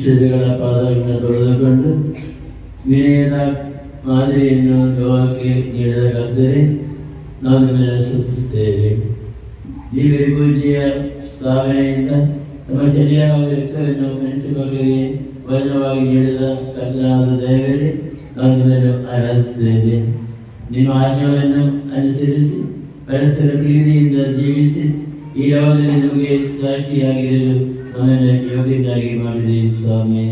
ಶಿಷ್ಯರುಗಳ ಪಾದಗಳನ್ನು ತೊಳೆದುಕೊಂಡು ವಿನಯದ ಮಾದರಿಯನ್ನು ಲೋಕಕ್ಕೆ ನೀಡಿದ ಕರ್ತರೆ ನಾವು ನಿಮ್ಮನ್ನು ಸ್ತುತಿಸುತ್ತೇವೆ. ದಿವ್ಯ ಪೂಜೆಯ ಸ್ಥಾಪನೆಯಿಂದ ನಮ್ಮ ಶರೀರವಾದ ರಕ್ತವನ್ನು ಮನುಷ್ಯ ಮಕ್ಕಳಿಗೆ ವಚನವಾಗಿ ನೀಡಿದ ಕರ್ತನಾದ ದಯವೇಳಿ ನಾವು ನಿಮ್ಮನ್ನು ಆರಾಧಿಸುತ್ತೇವೆ. ನಿಮ್ಮ ಆಜ್ಞೆಗಳನ್ನು ಅನುಸರಿಸಿ ಪರಸ್ಪರ ಪ್ರೀತಿಯಿಂದ ಜೀವಿಸಿ ಈ ಲೋಕದಲ್ಲಿ ನಮಗೆ ಸಾಕ್ಷಿಯಾಗಿರಲು ನಮ್ಮನ್ನು ಯೋಗ್ಯರಾಗಿ ಮಾಡಿದೆ ಸ್ವಾಮಿ.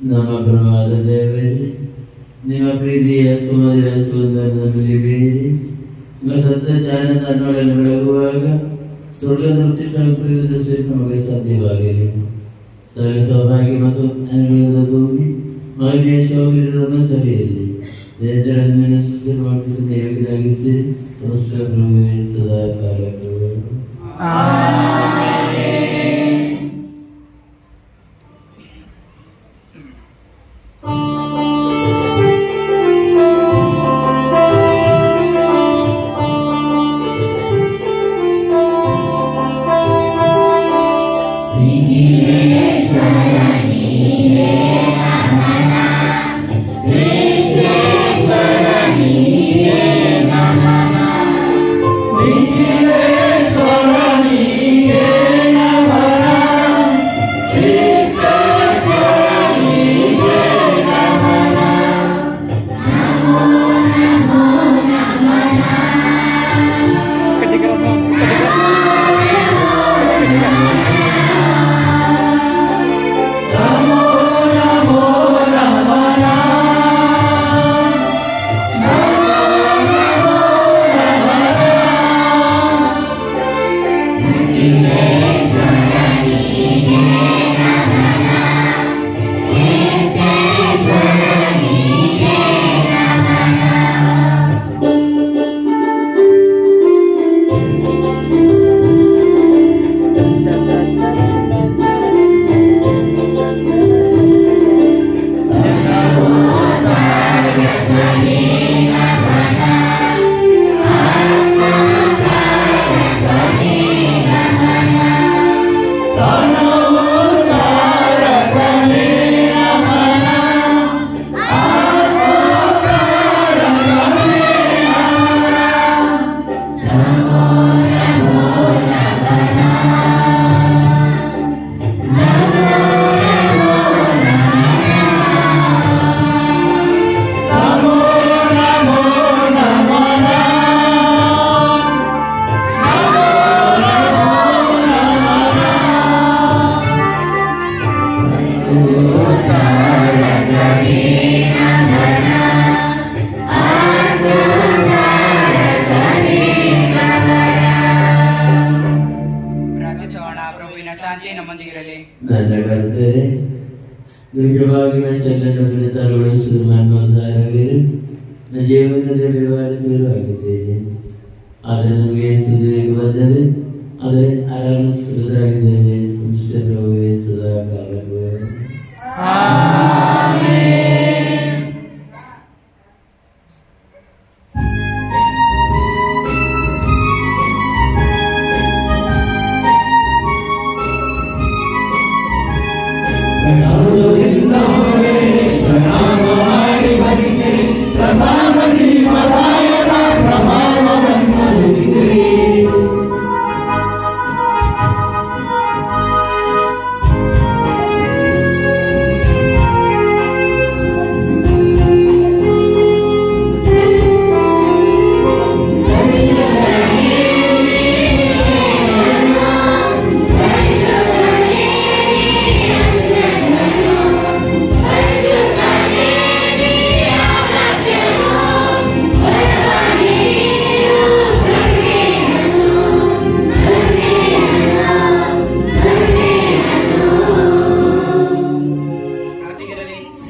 ನಮ್ಮ ಪ್ರಭಾದ ದೇವರೇ, ನಿಮ್ಮ ಪ್ರೀತಿಯ ಸುಮಧುರ ಸುಂದರದಲ್ಲಿ ಬೇರಿ ನಿಮ್ಮ ಸತ್ಯ ಜ್ಞಾನದ ಅನ್ನೋಳನ್ನು ಬೆಳಗುವಾಗ ಸ್ವರ್ಗ ತೃಪ್ತಿ ನಮಗೆ ಸಾಧ್ಯವಾಗಿದೆ. ಸರ್ವ ಸೌಭಾಗ್ಯ ಮತ್ತು ಜ್ಞಾನಗಳಿಂದ ತುಂಬಿ ಮಹಿಮೆಯ ಶೋಭಿರನ್ನು ಸರಿಯಲ್ಲಿ ಜಯಜರನ್ನು ಸುಸ್ಥಿರವಾಗಿಸಿ ದೇವರಾಗಿಸಿ ಸದಾ ಕಾಲಕ್ಕೂ Nihile ಕನ್ನಡ ತರುಗೊಳಿಸುವುದು ಮನ್ಮೋದಾರವಿರು ನನ್ನ ಜೀವನದಲ್ಲಿ ವ್ಯವಹರಿಸುವುದಾಗಿದ್ದೇನೆ. ಆದರೆ ನಮಗೆ ಸುದ್ದಿಗೆ ಬಂದರೆ ಆದರೆ ಆರಾಮಿಸುವುದಾಗಿದ್ದೇನೆ. ಸಂಶಯವೇ ಸದಾ ಕಾಲವೇ.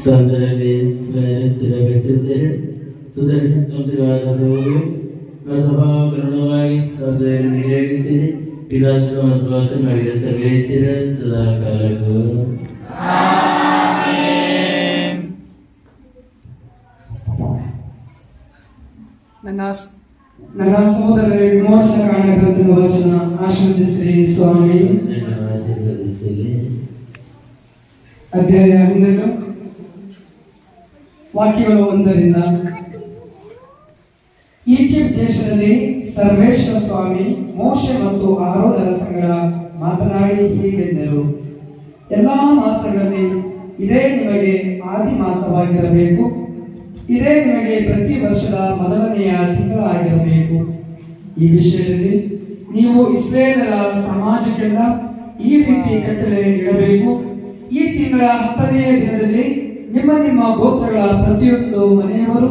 ಸಂದರಲ್ಲಿ ಸ್ಮರಿಸಿದ್ದೇನೆ. ಸುಧಾರಿಸಿದ ಸಭಾಕರಣವಾಗಿ ಸ್ಪರ್ಧೆಯನ್ನು ನಿಯೋಗಿಸಿದೆ. ಪಿತಾಶ್ರಮ ಮಾಡಿದ ಸರ್ವೇಸಿರ ಸದಾ ಕಾಲಕ್ಕೂ. ನನ್ನ ಸಹೋದರರೇ, ವಿಮೋಚನ ಕಾಂಡ ಗ್ರಂಥದ ವಚನ ಆಶೀರ್ವದಿಸಿರಿ ಸ್ವಾಮಿ. ಅಧ್ಯಾಯ 12 ವಾಕ್ಯಗಳು 1ರಿಂದ. ಈಜಿಪ್ಟ್ ದೇಶದಲ್ಲಿ ಸರ್ವೇಶ್ವರ ಸ್ವಾಮಿ ಮೋಶೆ ಮತ್ತು ಆರೋನರ ಸಂಗಡ ಮಾತನಾಡಿ ಹೀಗೆಂದರು: ಎಲ್ಲಾ ಮಾಸಗಳಲ್ಲಿ ಇದೇ ನಿಮಗೆ ಆದಿ ಮಾಸವಾಗಿರಬೇಕು. ಇದೇ ನಿಮಗೆ ಪ್ರತಿ ವರ್ಷದ ಮೊದಲನೆಯ ತಿಂಗಳಾಗಿರಬೇಕು. ಈ ವಿಷಯದಲ್ಲಿ ನೀವು ಇಸ್ರೇಲರ ಸಮಾಜಕ್ಕೆಲ್ಲ ಈ ರೀತಿ ಕಟ್ಟಳೆ ಇಡಬೇಕು: ಈ ತಿಂಗಳ 10ನೆಯ ದಿನದಲ್ಲಿ ನಿಮ್ಮ ನಿಮ್ಮ ಗೋತ್ರಗಳ ಪ್ರತಿಯೊಂದು ಮನೆಯವರು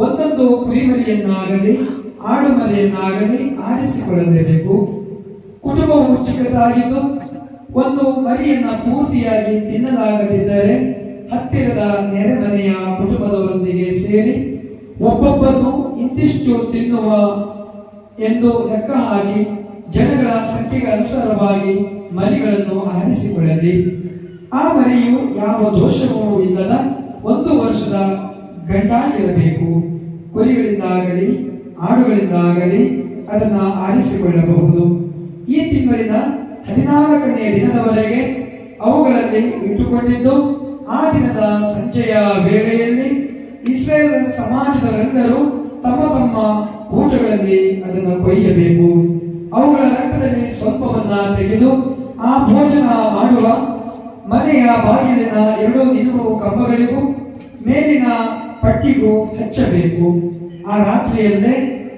ಒಂದೊಂದು ಕುರಿಮರಿಯನ್ನಾಗಲಿ ಆಡು ಮರಿಯನ್ನಾಗಲಿ ಆರಿಸಿಕೊಳ್ಳಲೇಬೇಕು. ಕುಟುಂಬವು ಚಿಕ್ಕದಾಗಿದ್ದು ಒಂದು ಮರಿಯನ್ನ ಪೂರ್ತಿಯಾಗಿ ತಿನ್ನಲಾಗದಿದ್ದರೆ ಹತ್ತಿರದ ನೆರೆಮನೆಯ ಕುಟುಂಬದವರೊಂದಿಗೆ ಸೇರಿ ಒಬ್ಬೊಬ್ಬರು ಇಂತಿಷ್ಟು ತಿನ್ನುವ ಎಂದು ಲೆಕ್ಕ ಹಾಕಿ ಜನಗಳ ಸಂಖ್ಯೆಗೆ ಅನುಸಾರವಾಗಿ ಮರಿಗಳನ್ನು ಆರಿಸಿಕೊಳ್ಳಲಿ. ಆ ಮರಿಯು ಯಾವ ದೋಷವೂ ಇಲ್ಲದ 1 ವರ್ಷದ ಗಂಟಾಗಿರಬೇಕು. ಕುರಿಗಳಿಂದಾಗಲಿ ಆಡುಗಳಿಂದಾಗಲಿ ಅದನ್ನು ಆರಿಸಿಕೊಳ್ಳಬಹುದು. ಈ ತಿಂಗಳಿನ 14ನೇ ದಿನದವರೆಗೆ ಅವುಗಳಲ್ಲಿ ಇಟ್ಟುಕೊಂಡಿದ್ದು ಆ ದಿನದ ಸಂಜೆಯ ವೇಳೆಯಲ್ಲಿ ಇಸ್ರೇಲ್ ಸಮಾಜದವರೆಲ್ಲರೂ ತಮ್ಮ ತಮ್ಮ ಕೂಟಗಳಲ್ಲಿ ಅದನ್ನು ಕೊಯ್ಯಬೇಕು. ಅವುಗಳ ರಕ್ತದಲ್ಲಿ ಸ್ವಲ್ಪವನ್ನ ತೆಗೆದು ಆ ಭೋಜನ ಮಾಡುವ ಮನೆಯ ಬಾಗಿಲಿನ 2 ನಿಲುವು ಕಂಬಗಳಿಗೂ ಮೇಲಿನ ಪಟ್ಟಿಗೂ ಹಚ್ಚಬೇಕು. ಆ ರಾತ್ರಿಯಲ್ಲೇ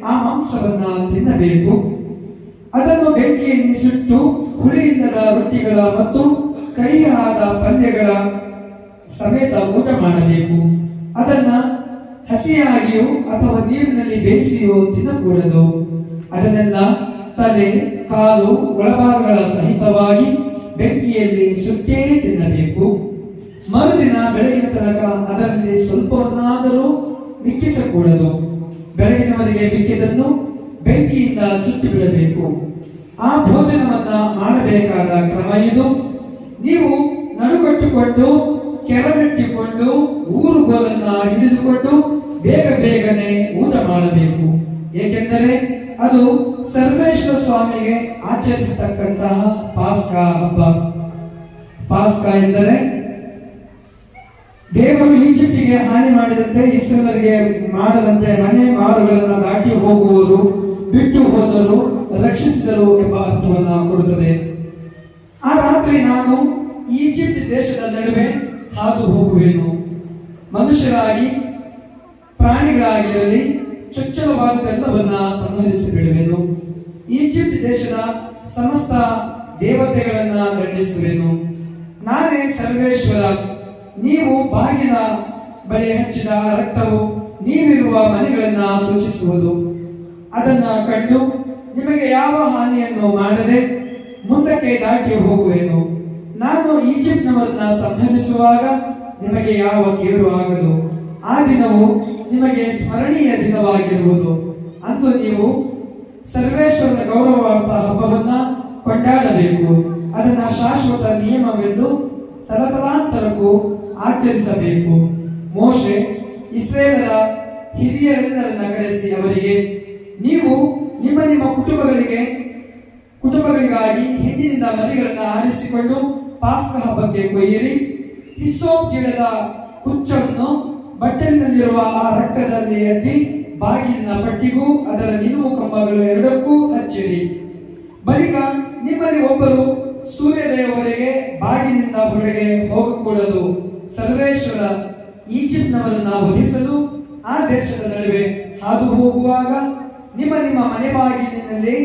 ಆ ಮಾಂಸವನ್ನ ತಿನ್ನಬೇಕು. ಅದನ್ನು ಬೆಂಕಿಯಲ್ಲಿ ಸುಟ್ಟು ಹುಳಿಯಿಲ್ಲದ ರೊಟ್ಟಿಗಳ ಮತ್ತು ಕಹಿಯಾದ ಪಲ್ಯಗಳ ಸಮೇತ ಊಟ ಮಾಡಬೇಕು. ಅದನ್ನ ಹಸಿಯಾಗಿಯೋ ಅಥವಾ ನೀರಿನಲ್ಲಿ ಬೇಯಿಸಿಯೋ ತಿನ್ನಕೂಡದು. ಅದನ್ನೆಲ್ಲ ತಲೆ, ಕಾಲು, ಒಳಭಾಗಗಳ ಸಹಿತವಾಗಿ ಬೆಂಕಿಯಲ್ಲಿ ಸುಟ್ಟೇ ತಿನ್ನಬೇಕು. ಮರುದಿನ ಬೆಳಗಿನ ತನಕ ಅದರಲ್ಲಿ ಸ್ವಲ್ಪವನ್ನಾದರೂ ಮಿಕ್ಕಿಸಕೂಡದು. ಬೆಳಗಿನವರೆಗೆ ಮಿಕ್ಕಿದನ್ನು ಬೆಂಕಿಯಿಂದ ಸುಟ್ಟು ಬಿಡಬೇಕು. ಆ ಭೋಜನವನ್ನ ಮಾಡಬೇಕಾದ ಕ್ರಮ ಇದು: ನೀವು ನಡುಗಟ್ಟುಕೊಂಡು ಕೆರಮೆಟ್ಟಿಕೊಂಡು ಊರುಗೋಲನ್ನ ಹಿಡಿದುಕೊಂಡು ಬೇಗನೆ ಊಟ ಮಾಡಬೇಕು. ಏಕೆಂದರೆ ಅದು ಸರ್ವೇಶ್ವರ ಸ್ವಾಮಿಗೆ ಆಚರಿಸತಕ್ಕಂತಹ ಪಾಸ್ಕಾ ಹಬ್ಬ. ಪಾಸ್ಕಾ ಎಂದರೆ ದೇವರು ಈಜಿಪ್ಟಿಗೆ ಹಾನಿ ಮಾಡಿದಂತೆ ಇಸ್ರೇಲರಿಗೆ ಮಾಡದಂತೆ ಮನೆ ಮಾರುಗಳನ್ನು ದಾಟಿ ಹೋಗುವರು, ಬಿಟ್ಟು ಹೋದರು, ರಕ್ಷಿಸಿದರು ಎಂಬ ಅರ್ಥವನ್ನು ಕೊಡುತ್ತದೆ. ಆ ರಾತ್ರಿ ನಾನು ಈಜಿಪ್ಟ್ ದೇಶದ ನಡುವೆ ಹಾದು ಹೋಗುವೆನು. ಮನುಷ್ಯರಾಗಿ ಪ್ರಾಣಿಗಳಾಗಿರಲಿ ಚೊಚ್ಚಲವಾದದ್ದೆಲ್ಲವನ್ನ ಸಂಹರಿಸಿ ಬಿಡುವೆನು. ಈಜಿಪ್ಟ್ ದೇಶದ ಸಮಸ್ತ ದೇವತೆಗಳನ್ನ ದಂಡಿಸುವೆನು. ನಾನೇ ಸರ್ವೇಶ್ವರ. ನೀವು ಬಾಗಿನ ಬಳಿ ಹಚ್ಚಿದ ರಕ್ತವು ನೀವಿರುವ ಮನೆಗಳನ್ನ ಸೂಚಿಸುವುದು. ಅದನ್ನ ಕಂಡು ನಿಮಗೆ ಯಾವ ಹಾನಿಯನ್ನು ಮಾಡದೆ ಮುಂದಕ್ಕೆ ದಾಟಿ ಹೋಗುವೆನು. ನಾನು ಈಜಿಪ್ಟ್ನವರನ್ನ ಸಂಹರಿಸುವಾಗ ನಿಮಗೆ ಯಾವ ಕೇಡು ಆಗದು. ಆ ದಿನವು ನಿಮಗೆ ಸ್ಮರಣೀಯ ದಿನವಾಗಿರುವುದು. ಅಂದು ನೀವು ಸರ್ವೇಶ್ವರನ ಗೌರವಾರ್ಥ ಹಬ್ಬವನ್ನ ಕೊಂಡಾಡಬೇಕು. ಅದನ್ನ ಶಾಶ್ವತ ನಿಯಮವೆಂದು ತಲತಲಾಂತರಕ್ಕೂ ಆಚರಿಸಬೇಕು. ಮೋಶೆ ಇಸ್ರೇಲರ ಹಿರಿಯರೆಲ್ಲರನ್ನ ಕರೆಸಿ ಅವರಿಗೆ, ನೀವು ನಿಮ್ಮ ನಿಮ್ಮ ಕುಟುಂಬಗಳಿಗಾಗಿ ಹೆಣ್ಣಿನಿಂದ ಮರಿಗಳನ್ನು ಆರಿಸಿಕೊಂಡು ಪಾಸ್ಕ ಹಬ್ಬಕ್ಕೆ ಕೊಯ್ಯಿರಿ. ಹಿಸ್ಸೋಪ್ ಗಿಡದ ಕುಚ್ಚನ್ನು ಬಟ್ಟಲಿನಲ್ಲಿರುವ ಆ ರಕ್ತದಲ್ಲಿ ಅದ್ದಿ ಬಾಗಿಲಿನ ಪಟ್ಟಿಗೂ ಅದರ ನಿಲುವು ಕಂಬಗಳು ಎರಡಕ್ಕೂ ಹಚ್ಚಿರಿ. ಬಳಿಕ ನಿಮ್ಮಲ್ಲಿ ಒಬ್ಬರು ಸೂರ್ಯೋದಯವರೆಗೆ ಬಾಗಿಲಿನಿಂದ ಹೊರಗೆ ಹೋಗಕೂಡದು. ಸರ್ವೇಶ್ವರ ಈಜಿಪ್ಟ್ನವರನ್ನ ವಧಿಸಲು ಆ ದೇಶದ ನಡುವೆ ಹಾದು ಹೋಗುವಾಗ ನಿಮ್ಮ ನಿಮ್ಮ ಮನೆ ಬಾಗಿಲಿನಲ್ಲಿ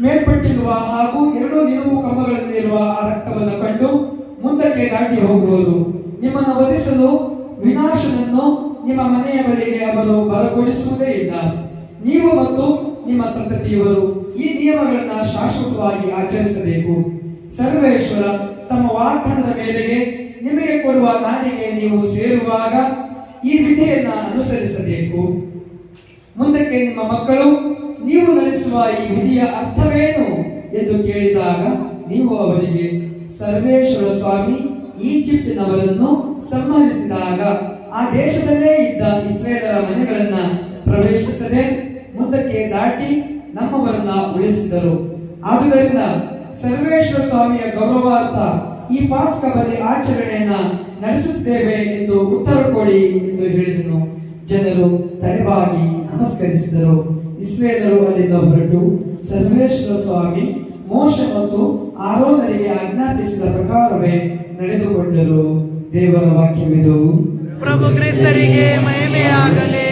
ಮೇಲ್ಪಟ್ಟಿರುವ ಹಾಗೂ ಎರಡು ನಿಲುವು ಕಂಬಗಳಲ್ಲಿರುವ ಆ ರಕ್ತವನ್ನು ಕಂಡು ಮುಂದಕ್ಕೆ ದಾಟಿ ಹೋಗುವರು. ನಿಮ್ಮನ್ನು ವಧಿಸಲು ವಿನಾಶನನ್ನು ನಿಮ್ಮ ಮನೆಯ ಬಳಿಗೆ ಅವರು ಬರಗೊಳಿಸುವುದೇ ಇಲ್ಲ. ನೀವು ಮತ್ತು ನಿಮ್ಮ ಸಂತತಿಯವರು ಈ ನಿಯಮಗಳನ್ನು ಶಾಶ್ವತವಾಗಿ ಆಚರಿಸಬೇಕು. ಸರ್ವೇಶ್ವರ ತಮ್ಮ ವಾಗ್ದಾನದ ಮೇರೆಗೆ ನಿಮಗೆ ಕೊಡುವ ನಾಡಿಗೆ ನೀವು ಸೇರುವಾಗ ಈ ವಿಧಿಯನ್ನ ಅನುಸರಿಸಬೇಕು. ಮುಂದಕ್ಕೆ ನಿಮ್ಮ ಮಕ್ಕಳು ನೀವು ನಡೆಸುವ ಈ ವಿಧಿಯ ಅರ್ಥವೇನು ಎಂದು ಕೇಳಿದಾಗ ನೀವು ಅವರಿಗೆ, ಸರ್ವೇಶ್ವರ ಸ್ವಾಮಿ ಈಜಿಪ್ಟಿನವರನ್ನು ಸಂಹರಿಸಿದಾಗ ಆ ದೇಶದಲ್ಲೇ ಇದ್ದ ಇಸ್ರೇಲರ ಮನೆಗಳನ್ನ ಪ್ರವೇಶಿಸದೆ ಮುಂದಕ್ಕೆ ದಾಟಿ ನಮ್ಮವರನ್ನ ಉಳಿಸಿದರು. ಆದುದರಿಂದ ಸರ್ವೇಶ್ವರ ಸ್ವಾಮಿಯ ಗೌರವಾರ್ಥ ಈ ಪಾಸ್ಕ ಬಲಿ ಆಚರಣೆಯನ್ನ ನಡೆಸುತ್ತೇವೆ ಎಂದು ಉತ್ತರ ಕೊಡಿ ಎಂದು ಹೇಳಿದನು. ಜನರು ತಲೆಬಾಗಿ ನಮಸ್ಕರಿಸಿದರು. ಇಸ್ರೇಲರು ಅಲ್ಲಿಂದ ಹೊರಟು ಸರ್ವೇಶ್ವರ ಸ್ವಾಮಿ ಮೋಶೆ ಮತ್ತು ಆರೋನರಿಗೆ ಆಜ್ಞಾಪಿಸಿದ ಪ್ರಕಾರವೇ ನಡೆದುಕೊಂಡರು. ದೇವರ ವಾಕ್ಯವಿದು. ಪ್ರಭು ಕ್ರಿಸ್ತರಿಗೆ ಮಹಿಮೆಯಾಗಲಿ.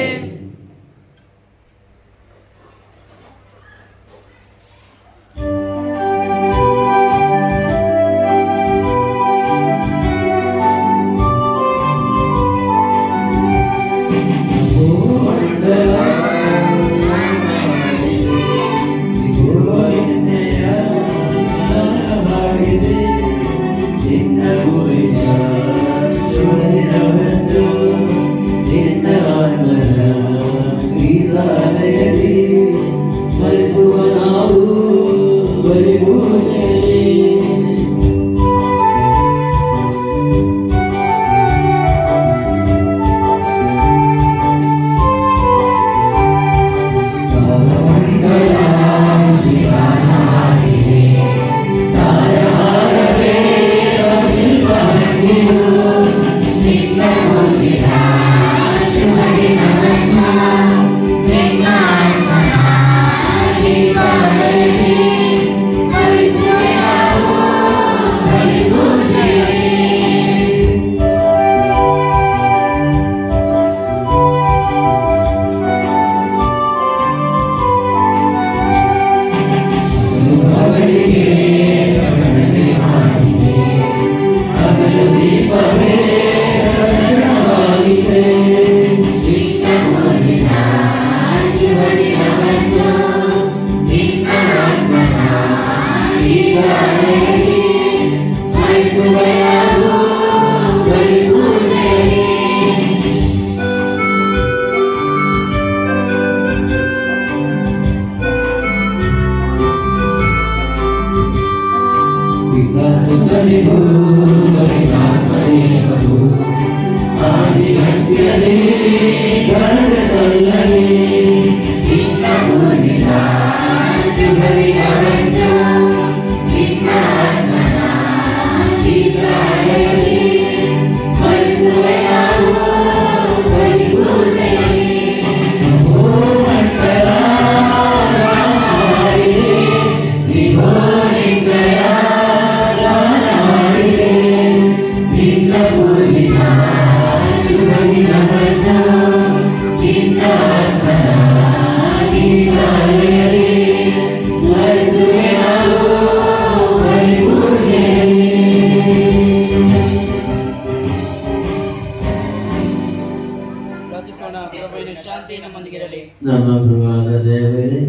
ನಮ್ಮ ಪ್ರಭಾದ ದೇವರೇ,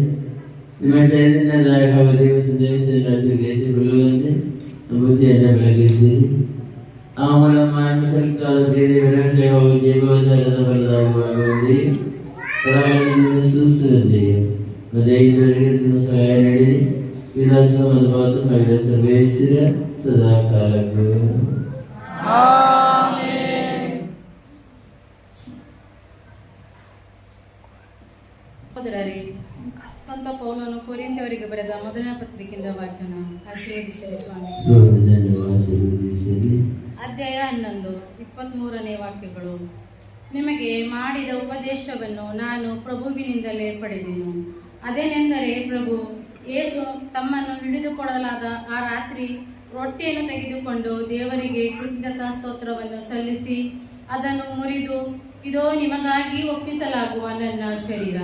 ನಿಮ್ಮ ಚೈತನ್ಯದಾಯ ಹಾಗೂ ದೇವ ಸಂದೇಶ ರಾಜ್ಯ ದೇಶಗೊಳ್ಳುವಂತೆ ನಮ್ಮ ಬುದ್ಧಿಯನ್ನು ಬೆಳಗಿಸಿರಿ. ಅವರ ಮಾನಸಿಕವಾದ ಬೇರೆ ಹೋಗಿ ಜೀವೋತ್ಸವದ ಬದಲಾಗುವಂತೆ ಸೂಚಿಸುತ್ತದೆ. ಮತ್ತು ಈಶ್ವರರಿಗೆ ಸಹಾಯ ನೀಡಿ ವಿಧಾನಸಭಾ ಮತ್ತು ಮಹಿಳಾ ಸರ್ವೇಶ್ವರ ಸದಾ ಕಾಲಕ್ಕೂ. ಸಹೋದರರೇ, ಸಂತ ಪೌಲನು ಕೊರಿಂಥದವರಿಗೆ ಬರೆದ ಮೊದಲನೇ ಪತ್ರಿಕೆಯಿಂದ ವಾಚನ. ಆಶೀರ್ವದಿಸಿರಿ ಸ್ವಾಮಿ. ಅಧ್ಯಾಯ 11 23ನೇ ವಾಕ್ಯಗಳು. ನಿಮಗೆ ಮಾಡಿದ ಉಪದೇಶವನ್ನು ನಾನು ಪ್ರಭುವಿನಿಂದಲೇ ಪಡೆದೆನು. ಅದೇನೆಂದರೆ, ಪ್ರಭು ಯೇಸು ತಮ್ಮನ್ನು ಹಿಡಿದುಕೊಡಲಾದ ಆ ರಾತ್ರಿ ರೊಟ್ಟಿಯನ್ನು ತೆಗೆದುಕೊಂಡು ದೇವರಿಗೆ ಕೃತಜ್ಞತಾ ಸ್ತೋತ್ರವನ್ನು ಸಲ್ಲಿಸಿ ಅದನ್ನು ಮುರಿದು, ಇದೋ ನಿಮಗಾಗಿ ಒಪ್ಪಿಸಲಾಗುವ ನನ್ನ ಶರೀರ,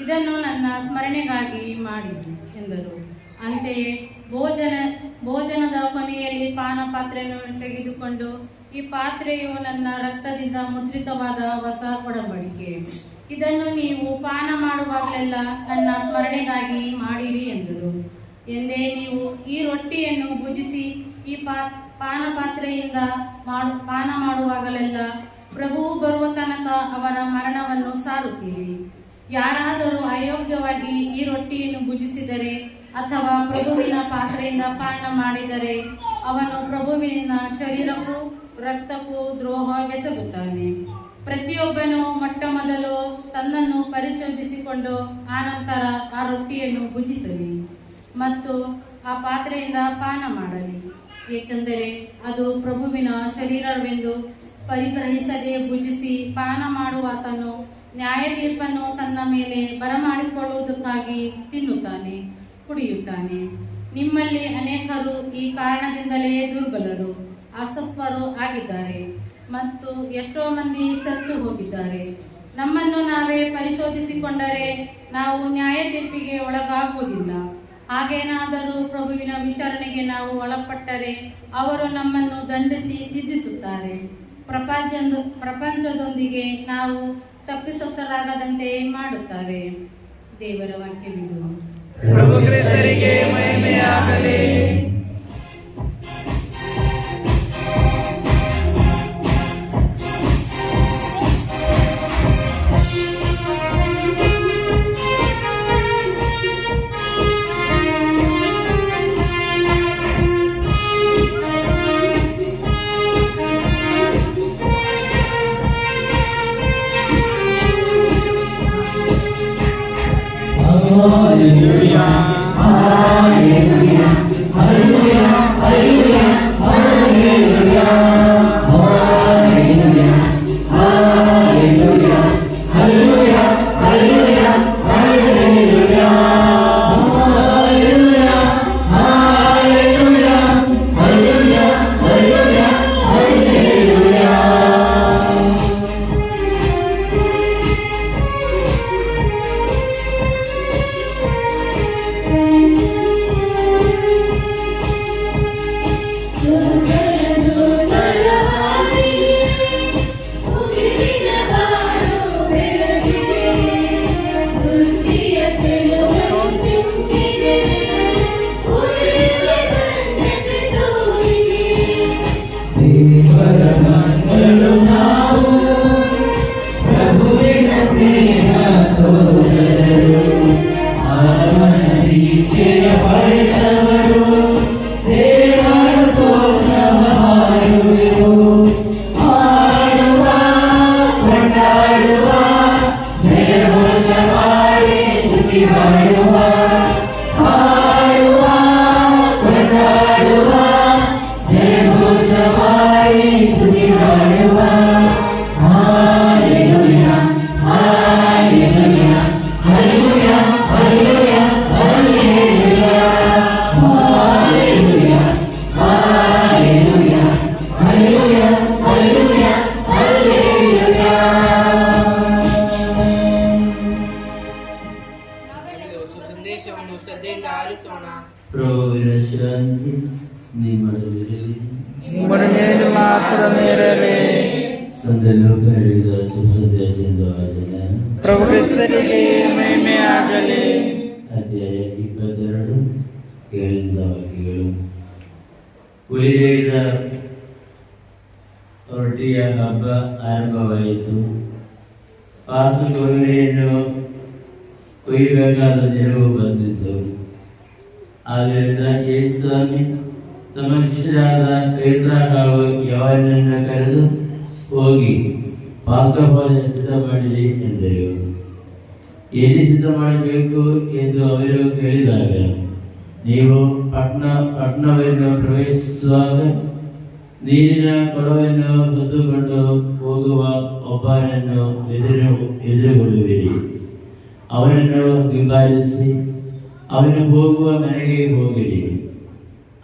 ಇದನ್ನು ನನ್ನ ಸ್ಮರಣೆಗಾಗಿ ಮಾಡಿರಿ ಎಂದರು. ಅಂತೆಯೇ ಭೋಜನದ ಕೊನೆಯಲ್ಲಿ ಪಾನ ಪಾತ್ರೆಯನ್ನು ತೆಗೆದುಕೊಂಡು, ಈ ಪಾತ್ರೆಯು ನನ್ನ ರಕ್ತದಿಂದ ಮುದ್ರಿತವಾದ ಹೊಸ ಒಡಂಬಡಿಕೆ, ಇದನ್ನು ನೀವು ಪಾನ ಮಾಡುವಾಗಲೆಲ್ಲ ನನ್ನ ಸ್ಮರಣೆಗಾಗಿ ಮಾಡಿರಿ ಎಂದರು. ಎಂದೇ ನೀವು ಈ ರೊಟ್ಟಿಯನ್ನು ಭುಜಿಸಿ ಈ ಪಾನ ಪಾತ್ರೆಯಿಂದ ಪಾನ ಮಾಡುವಾಗಲೆಲ್ಲ ಪ್ರಭುವು ಬರುವ ತನಕ ಅವರ ಮರಣವನ್ನು ಸಾರುತ್ತೀರಿ. ಯಾರಾದರೂ ಅಯೋಗ್ಯವಾಗಿ ಈ ರೊಟ್ಟಿಯನ್ನು ಭುಜಿಸಿದರೆ ಅಥವಾ ಪ್ರಭುವಿನ ಪಾತ್ರೆಯಿಂದ ಪಾನ ಮಾಡಿದರೆ ಅವನು ಪ್ರಭುವಿನ ಶರೀರಕ್ಕೂ ರಕ್ತಕ್ಕೂ ದ್ರೋಹವೆಸಗುತ್ತಾನೆ. ಪ್ರತಿಯೊಬ್ಬನು ಮೊಟ್ಟ ಮೊದಲು ತನ್ನನ್ನು ಪರಿಶೋಧಿಸಿಕೊಂಡು ಆನಂತರ ಆ ರೊಟ್ಟಿಯನ್ನು ಭುಜಿಸಲಿ ಮತ್ತು ಆ ಪಾತ್ರೆಯಿಂದ ಪಾನ ಮಾಡಲಿ. ಏಕೆಂದರೆ ಅದು ಪ್ರಭುವಿನ ಶರೀರವೆಂದು ಪರಿಗ್ರಹಿಸದೆ ಭುಜಿಸಿ ಪಾನ ಮಾಡುವಾತನು ನ್ಯಾಯ ತೀರ್ಪನ್ನು ತನ್ನ ಮೇಲೆ ಬರಮಾಡಿಕೊಳ್ಳುವುದಕ್ಕಾಗಿ ತಿನ್ನುತ್ತಾನೆ, ಕುಡಿಯುತ್ತಾನೆ. ನಿಮ್ಮಲ್ಲಿ ಅನೇಕರು ಈ ಕಾರಣದಿಂದಲೇ ದುರ್ಬಲರು, ಅಸ್ವಸ್ಥರು ಆಗಿದ್ದಾರೆ ಮತ್ತು ಎಷ್ಟೋ ಮಂದಿ ಸತ್ತು ಹೋಗಿದ್ದಾರೆ. ನಮ್ಮನ್ನು ನಾವೇ ಪರಿಶೋಧಿಸಿಕೊಂಡರೆ ನಾವು ನ್ಯಾಯ ತೀರ್ಪಿಗೆ ಒಳಗಾಗುವುದಿಲ್ಲ. ಹಾಗೇನಾದರೂ ಪ್ರಭುವಿನ ವಿಚಾರಣೆಗೆ ನಾವು ಒಳಪಟ್ಟರೆ ಅವರು ನಮ್ಮನ್ನು ದಂಡಿಸಿ ತಿದ್ದಿಸುತ್ತಾರೆ. ಪ್ರಪಂಚದೊಂದಿಗೆ ನಾವು ತಪ್ಪಿತಸ್ಥರಾಗದಂತೆ ಮಾಡುತ್ತಾರೆ. ದೇವರ ವಾಕ್ಯವಿದು. ಪ್ರಭು ಕ್ರಿಸ್ತರಿಗೆ ಮಹಿಮೆಯಾಗಲಿ. Hallelujah, hallelujah, hallelujah, hallelujah, hallelujah, hallelujah, hallelujah, hallelujah, hallelujah, hallelujah, hallelujah, hallelujah, hallelujah, hallelujah. ಸಂದೇಶವನ್ನು ಶ್ರದ್ಧೆಯಿಂದ ಆಲಿಸೋಣ. ಪ್ರಭುವಿನ ಶಾಂತಿ ನಿಮ್ಮೊಡನಿರಲಿ. ನಿಮ್ಮೊಡನೆ ಮಾತ್ರವಿರಲಿ. ಸಂತ ಲೂಕ ಹೇಳಿದ ಶುಭ ಸಂದೇಶದಿಂದ ವಾಚನ. ಪ್ರಭು ಕ್ರಿಸ್ತರಿಗೆ ಮಹಿಮೆಯಾಗಲಿ. ಅಧ್ಯಾಯ 22 7 ವಾಕ್ಯಗಳು. ಉಳಿದ ರೊಟ್ಟಿಯ ಹಬ್ಬ ಆರಂಭವಾಯಿತು. ಪಾಸ್ಕುರಿಯನ್ನು ಕೊಯ್ಯಬೇಕಾದ ದಿನವೂ ಬಂದಿತ್ತು. ಆದ್ದರಿಂದ ಯೇಸು ಸ್ವಾಮಿ ತಮ್ಮ ಶಿಷ್ಯರಾದ ಪೇತ್ರ ಹಾಗೂ ಯೋಹಾನನನ್ನು ಕರೆದು ಹೋಗಿ ಪಾಸ್ಕ ಭೋಜನ ಸಿದ್ಧ ಮಾಡಿರಿ ಎಂದರು. ಎಲ್ಲಿ ಸಿದ್ಧ ಮಾಡಬೇಕು ಎಂದು ಅವರು ಕೇಳಿದಾಗ, ನೀವು ಪಟ್ಟಣವನ್ನು ಪ್ರವೇಶಿಸುವಾಗ ನೀರಿನ ಕೊಡವನ್ನು ಹೊತ್ತುಕೊಂಡು ಹೋಗುವ ಒಬ್ಬನನ್ನು ಎದುರುಗೊಳ್ಳುವಿರಿ. ಅವನನ್ನು ಹಿಂಬಾಲಿಸಿ ಅವನು ಹೋಗುವ ಮನೆಗೆ ಹೋಗಿರಿ.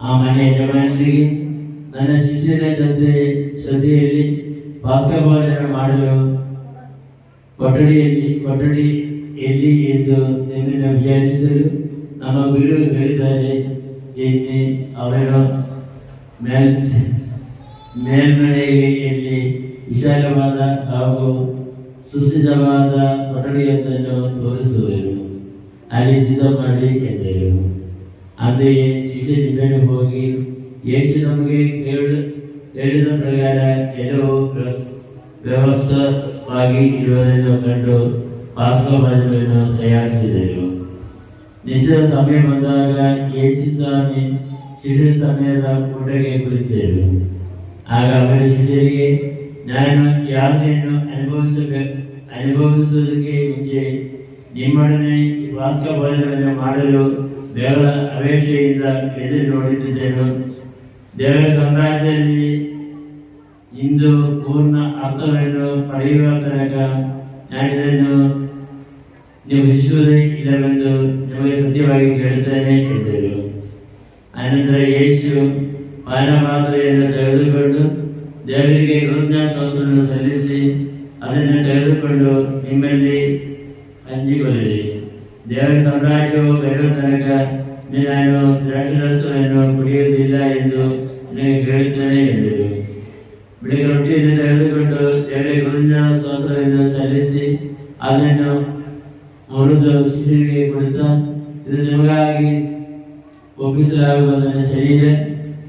ಆ ಮನೆ ಯಜಮಾನನಿಗೆ, ನನ್ನ ಶಿಷ್ಯರ ಜೊತೆಯಲ್ಲಿ ಪಾಸ್ಕ ಭೋಜನ ಮಾಡಲು ಕೊಠಡಿ ಎಲ್ಲಿ ಎಂದು ನಿಮ್ಮನ್ನು ವಿಚಾರಿಸಲು ನಮ್ಮ ಗುರು ಹೇಳಿದ್ದಾರೆ ಎನ್ನಿ ಅವನು ಮೇಲ್ಮನೆಯಲ್ಲಿ ವಿಶಾಲವಾದ ಹಾಗೂ ಸುಸಜ್ಜಿತವಾದ ಕೊಠಡಿಯೊಂದನ್ನು ತೋರಿಸುವರು. ಅಲ್ಲಿ ಸಿದ್ಧ ಮಾಡಿ ಎಂದರು. ಅಂತೆಯೇ ಶಿಷ್ಯರಿಬ್ಬರು ಹೋಗಿ ಯೇಸು ನಮಗೆ ಹೇಳಿದ ಪ್ರಕಾರ ಎಲ್ಲವೂ ವ್ಯವಸ್ಥಿತವಾಗಿ ಇರುವುದನ್ನು ಕಂಡು ಪಾಸ್ಕ ಭೋಜನವನ್ನು ತಯಾರಿಸಿದರು. ನಿಶ್ಚಿತ ಸಮಯ ಬಂದಾಗ ಯೇಸು ಸ್ವಾಮಿ ಶಿಷ್ಯರ ಸಮಯದ ಊಟಕ್ಕೆ ಕುಳಿತರು. ಆಗ ಅವರ ಶಿಷ್ಯರಿಗೆ, ನಾನು ಯಾವುದನ್ನು ಅನುಭವಿಸುವುದಕ್ಕೆ ಮುಂಚೆ ನಿಮ್ಮೊಡನೆ ಈ ಪಾಸ್ಕ ಭೋಜನವನ್ನು ಮಾಡಲು ದೇವರ ಅಪೇಕ್ಷೆಯಿಂದ ಎದುರು ನೋಡುತ್ತಿದ್ದೆನು. ದೇವರ ಸಾಮ್ರಾಜ್ಯದಲ್ಲಿ ಇಂದು ಪೂರ್ಣ ಅರ್ಥವನ್ನು ಪಡೆಯುವ ತನಕ ನಾನಿದನ್ನು ನಿಭಜಿಸುವುದೇ ಇಲ್ಲವೆಂದು ನಿಮಗೆ ಸತ್ಯವಾಗಿ ಕೇಳುತ್ತೇನೆ ಎಂದರು. ಅನಂತರ ಯೇಸು ಪಾನಪಾತ್ರೆಯನ್ನು ತೆಗೆದುಕೊಂಡು ದೇವರಿಗೆ ಕೃತಜ್ಞತಾಸ್ತುತಿಯನ್ನು ಸಲ್ಲಿಸಿ ಅದನ್ನು ತೆಗೆದುಕೊಂಡು ನಿಮ್ಮಲ್ಲಿ ಹಂಚಿಕೊಳ್ಳಿರಿ. ದೇವರ ಸಾಮ್ರಾಜ್ಯವು ಬರುವ ತನಕ ನಾನು ದ್ರಾಕ್ಷಾರಸವನ್ನು ಕುಡಿಯುವುದಿಲ್ಲ ಎಂದು ನಿನಗೆ ಕೇಳುತ್ತೇನೆ ಎಂದರು. ಬೆಳಿಗ್ಗೆ ರೊಟ್ಟಿಯನ್ನು ತೆಗೆದುಕೊಂಡು ದೇವರಿಗೆ ಕೃತಜ್ಞತಾಸ್ತುತಿಯನ್ನು ಸಲ್ಲಿಸಿ ಅದನ್ನು ಮುರಿದು ಶಿಷ್ಯರಿಗೆ ಕೊಡುತ್ತಾ, ಇದು ನಿಮಗಾಗಿ ಒಪ್ಪಿಸಲಾಗುವ ನನ್ನ ಶರೀರ,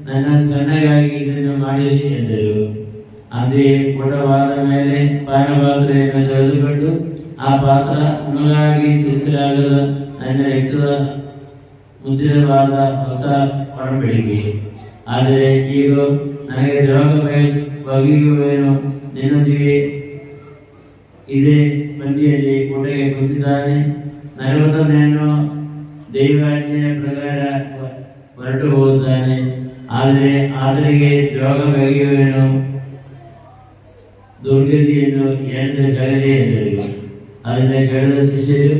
ನನ್ನ ಕಣ್ಣಗಾಗಿ ಇದನ್ನು ಮಾಡಿರಿ ಎಂದರು. ಅಂತೆಯೇ ಊಟವಾದ ಮೇಲೆ ಪಾನಪಾತ್ರೆಯನ್ನು ತೆಗೆದುಕೊಂಡು, ಆ ಪಾತ್ರ ನಿಮಗಾಗಿ ಸುರಿಸಲಾಗದ ನನ್ನ ರಕ್ತದ ಮುದ್ರಿತವಾದ ಹೊಸ ಒಡಂಬಡಿಕೆ. ಆದರೆ ಈಗ ನನಗೆ ರೋಗ ಬಗೆಯುವನು ನಿನ್ನೊಂದಿಗೆ ಇದೇ ಪಂಕ್ತಿಯಲ್ಲಿ ಊಟಕ್ಕೆ ಕುಳಿತಿದ್ದಾನೆ. 41ನೇನು ದೈವಾಜ್ಞೆಯ ಪ್ರಕಾರ ಹೊರಟು ಹೋಗುತ್ತಾನೆ. ಆದರೆ ಆತನಿಗೆ ರೋಗ ಬಗೆಯುವನು ದುರ್ಗತಿಯನ್ನು ಎಂದು ಕಳೆದೆ ಎಂದರು. ಅದನ್ನು ಕೇಳಿದ ಶಿಷ್ಯರು,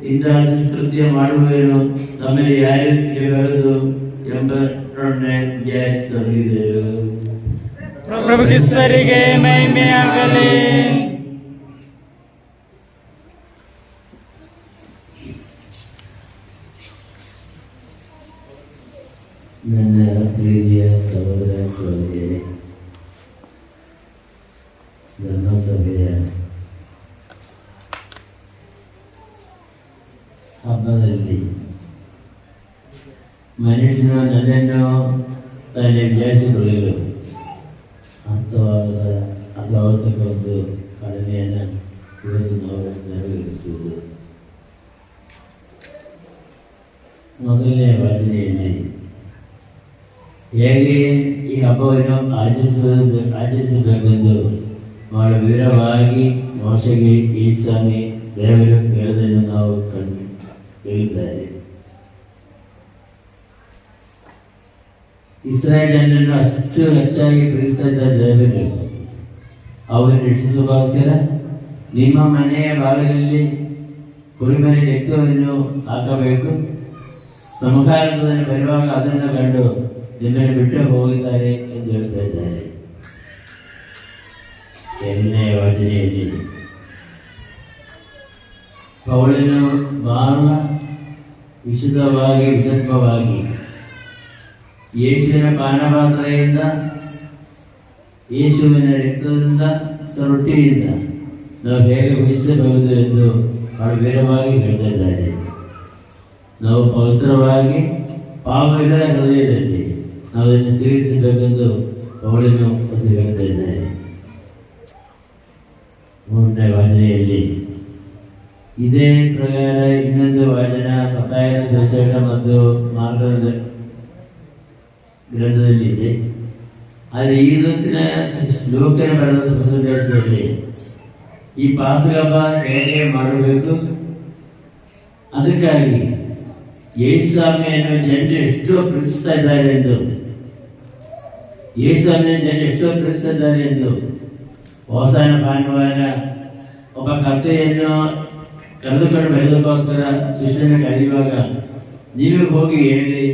ಇಂತಹ ದುಷ್ಕೃತ್ಯ ಮಾಡುವವನು ತಮ್ಮಲ್ಲಿ ಯಾರು ಇರಬಹುದು ಎಂಬುದನ್ನು ವಿಚಾರಿಸತೊಡಗಿದರು. ಪ್ರಭು ಕ್ರಿಸ್ತರಿಗೆ ಮಹಿಮೆಯಾಗಲಿ. ನನ್ನ ಪ್ರೀತಿಯ ಸಹೋದರ ಸಹೋದರಿಯರೇ, ಧರ್ಮಸಭೆಯ ಹಬ್ಬದಲ್ಲಿ ಮನುಷ್ಯನು ನನ್ನನ್ನು ತಾನೇ ವಿಚಾರಿಸಿಕೊಳ್ಳಲು ಅರ್ಥವಾಗತಕ್ಕ ಒಂದು ಕಡಿಮೆಯನ್ನು ಇವತ್ತು ನಾವು ನೆರವೇರಿಸುವುದು. ಮೊದಲನೇ ವಾಚನೆಯಲ್ಲಿ ಹೇಗೆ ಈ ಹಬ್ಬವನ್ನು ಆಚರಿಸಬೇಕೆಂದು ಬಹಳ ವಿವರವಾಗಿ ಮೋಶೆಗೆ ಈ ಸ್ವಾಮಿ ದೇವರು ಹೇಳೋದನ್ನು ನಾವು ಕೇಳಿದ್ದಾರೆ. ಇಸ್ರಾಯೇಲ್ ಜನರನ್ನು ಅಷ್ಟು ಹೆಚ್ಚಾಗಿ ಪ್ರೀತಿಸ್ತಾ ಇದ್ದ ದೇವರು ಅವರನ್ನು ರಕ್ಷಿಸುವುದಕ್ಕೋಸ್ಕರ ನಿಮ್ಮ ಮನೆಯ ಭಾಗದಲ್ಲಿ ಕುರಿಮರಿ ರಕ್ತವನ್ನು ಹಾಕಬೇಕು, ಸಮಕಾಲದಲ್ಲಿ ಬರುವಾಗ ಅದನ್ನು ಕಂಡು ನಿಮ್ಮನ್ನು ಬಿಟ್ಟು ಹೋಗುತ್ತಾರೆ ಎಂದು ಹೇಳ್ತಾ ಇದ್ದಾರೆ. ಎರಡನೇ ಯೋಜನೆಯಲ್ಲಿ ಪೌಲನು ಬಹಳ ವಿಶುದ್ಧವಾಗಿ ಯೇಸುವಿನ ಪಾನಪಾತ್ರೆಯಿಂದ, ಯೇಸುವಿನ ರಕ್ತದಿಂದ, ರೊಟ್ಟಿಯಿಂದ ನಾವು ಹೇಗೆ ಉಳಿಸಬಹುದು ಎಂದು ಬಹಳ ವೇಗವಾಗಿ ಹೇಳ್ತಾ ಇದ್ದಾರೆ. ನಾವು ಪವಿತ್ರವಾಗಿ ಪಾಪವಿಲ್ಲದ ಹೃದಯದಲ್ಲಿ ನಾವು ಅದನ್ನು ಸ್ವೀಕರಿಸಬೇಕೆಂದು ಪೌಲನು ಹೇಳ್ತಾ ಇದ್ದಾರೆ. 3ನೇ ವಾಚನೆಯಲ್ಲಿ ಇದೇ ಪ್ರಕಾರ ಇನ್ನೊಂದು ವಾಚನ ಮತ್ತಾಯನ ಸುವಿಶೇಷ ಮತ್ತು ಮಾರ್ಗದ ಗ್ರಂಥದಲ್ಲಿದೆ. ಆದರೆ ಈಗಿನ ಲೋಕನ ಬರೆದ ಸಂದೇಶದಲ್ಲಿ ಈ ಪಾಸ್ಕಹಬ್ಬ ಹೇಗೆ ಮಾಡಬೇಕು, ಅದಕ್ಕಾಗಿ ಯೇಸುಸ್ವಾಮಿಯನ್ನು ಜನರು ಎಷ್ಟೋ ಪ್ರೀತಿಸ್ತಾ ಇದ್ದಾರೆ ಎಂದು ಹೊಸನ ಭಾನುವಾರ ಒಬ್ಬ ಕಥೆಯನ್ನು ಕರೆದುಕೊಂಡು ಬರೆದಕ್ಕೋಸ್ಕರ ಶಿಷ್ಯನ ಕರೆಯುವಾಗ ನೀವು ಹೋಗಿ ಹೇಳಿ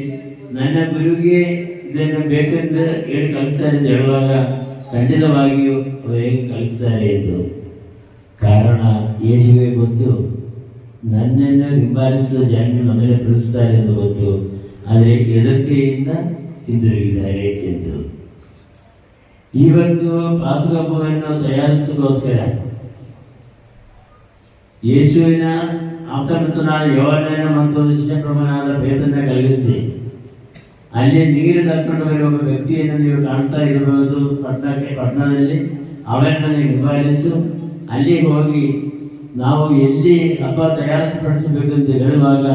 ನನ್ನ ಗುರುಗೆ ಇದನ್ನು ಬೇಕೆಂದು ಹೇಳಿ ಕಲಿಸ್ತಾರೆ ಎಂದು ಹೇಳುವಾಗ ಖಂಡಿತವಾಗಿಯೂ ಅವರು ಹೇಗೆ ಕಲಿಸ್ತಾರೆ ಎಂದು. ಕಾರಣ ಯೇಸುವಿಗೆ ಗೊತ್ತು, ನನ್ನನ್ನು ಹಿಂಬಾಲಿಸಿದ ಜನರು ನಮ್ಮನ್ನು ಪ್ರೀತಿಸ್ತಾರೆ ಎಂದು ಗೊತ್ತು, ಆದರೆ ಹೆದರಿಕೆಯಿಂದ ಹಿಂದಿರುಗಿದ್ದಾರೆ ಎಂದು. ಇವತ್ತು ಪಾಸ್ಕಹಬ್ಬವನ್ನು ತಯಾರಿಸೋಸ್ಕರ ಯೇಸುವಿನ ಆಪ್ತಮಿತ್ರನಾದ ಯೋಹಾನನ ಮತ್ತು ಶಿಷ್ಯ ಪ್ರಭುನಾದ ಪೇತ್ರನ ಕಳುಹಿಸಿ ಅಲ್ಲಿ ನೀರು ತಕ್ಕೊಂಡು ಬರುವ ಒಬ್ಬ ವ್ಯಕ್ತಿಯನ್ನು ನೀವು ಕಾಣ್ತಾ ಇರಬಹುದು ಪಟ್ಟಣದಲ್ಲಿ, ಅವರನ್ನು ಹಿಂಬಾಲಿಸು, ಅಲ್ಲಿಗೆ ಹೋಗಿ ನಾವು ಎಲ್ಲಿ ಹಬ್ಬ ತಯಾರಿಸಪಡಿಸಬೇಕೆಂದು ಹೇಳುವಾಗ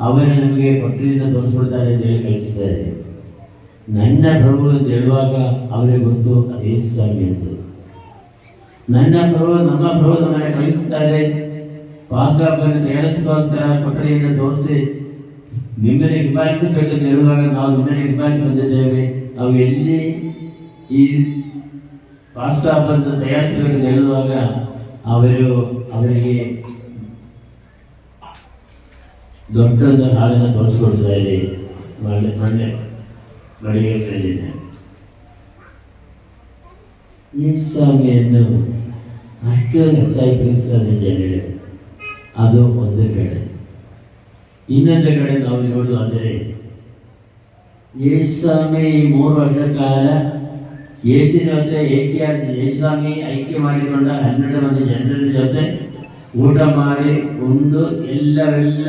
ಅವರೇ ನಮಗೆ ಪಟ್ಟಣದಿಂದ ತೋರಿಸ್ಕೊಡ್ತಾರೆ ಎಂದು ಹೇಳಿ ಕಳಿಸಿದ್ದಾರೆ. ನನ್ನ ಪ್ರಭು ಎಂದು ಹೇಳುವಾಗ ಅವರಿಗೆ ಗೊತ್ತು ಅದು ಯೇಸುಸ್ವಾಮಿ ಎಂದು. ನಮ್ಮ ಪ್ರಭು ನಮ್ಮನ್ನು ಕಳಿಸ್ತಾರೆ. ಪಾಸ್ಕಹಬ್ಬವನ್ನು ತಯಾರಿಸೋಸ್ಕರ ಕೊಠಡಿಯನ್ನು ತೋರಿಸಿ ನಿಮ್ಮನ್ನು ಹಿಂಬಾಲಿಸಬೇಕೆಂದು ಹೇಳುವಾಗ ನಾವು ನಿಮ್ಮನ್ನು ಹಿಂಬಾಲಿಸಿ ಬಂದಿದ್ದೇವೆ. ನಾವು ಎಲ್ಲಿ ಈ ಪಾಸ್ಕಹಬ್ಬವನ್ನು ತಯಾರಿಸಬೇಕೆಂದು ಹೇಳುವಾಗ ಅವರಿಗೆ ದೊಡ್ಡದೊಂದು ಹಾಲನ್ನು ತೋರಿಸಿಕೊಡ್ತಾರೆ. ಮಳಿಗೆಗಳಿದೆ ಯೇಸುಸ್ವಾಮಿಯನ್ನು ಅಷ್ಟು ಹೆಚ್ಚಾಗಿ ಪ್ರೀತಿಸ್ತಾರೆ ಜನರು. ಅದು ಒಂದು ಕಡೆ. ಇನ್ನೊಂದು ಕಡೆ ನಾವು ನೋಡುವುದಾದರೆ ಯೇಸುಸ್ವಾಮಿ 3 ವರ್ಷ ಕಾಲ ಯೇಸುವಿನ ಜೊತೆ ಯೇಸುಸ್ವಾಮಿ ಐಕ್ಯ ಮಾಡಿಕೊಂಡ 12 ಮಂದಿ ಜನರ ಜೊತೆ ಊಟ ಮಾಡಿ ಉಂಡು ಎಲ್ಲವೆಲ್ಲ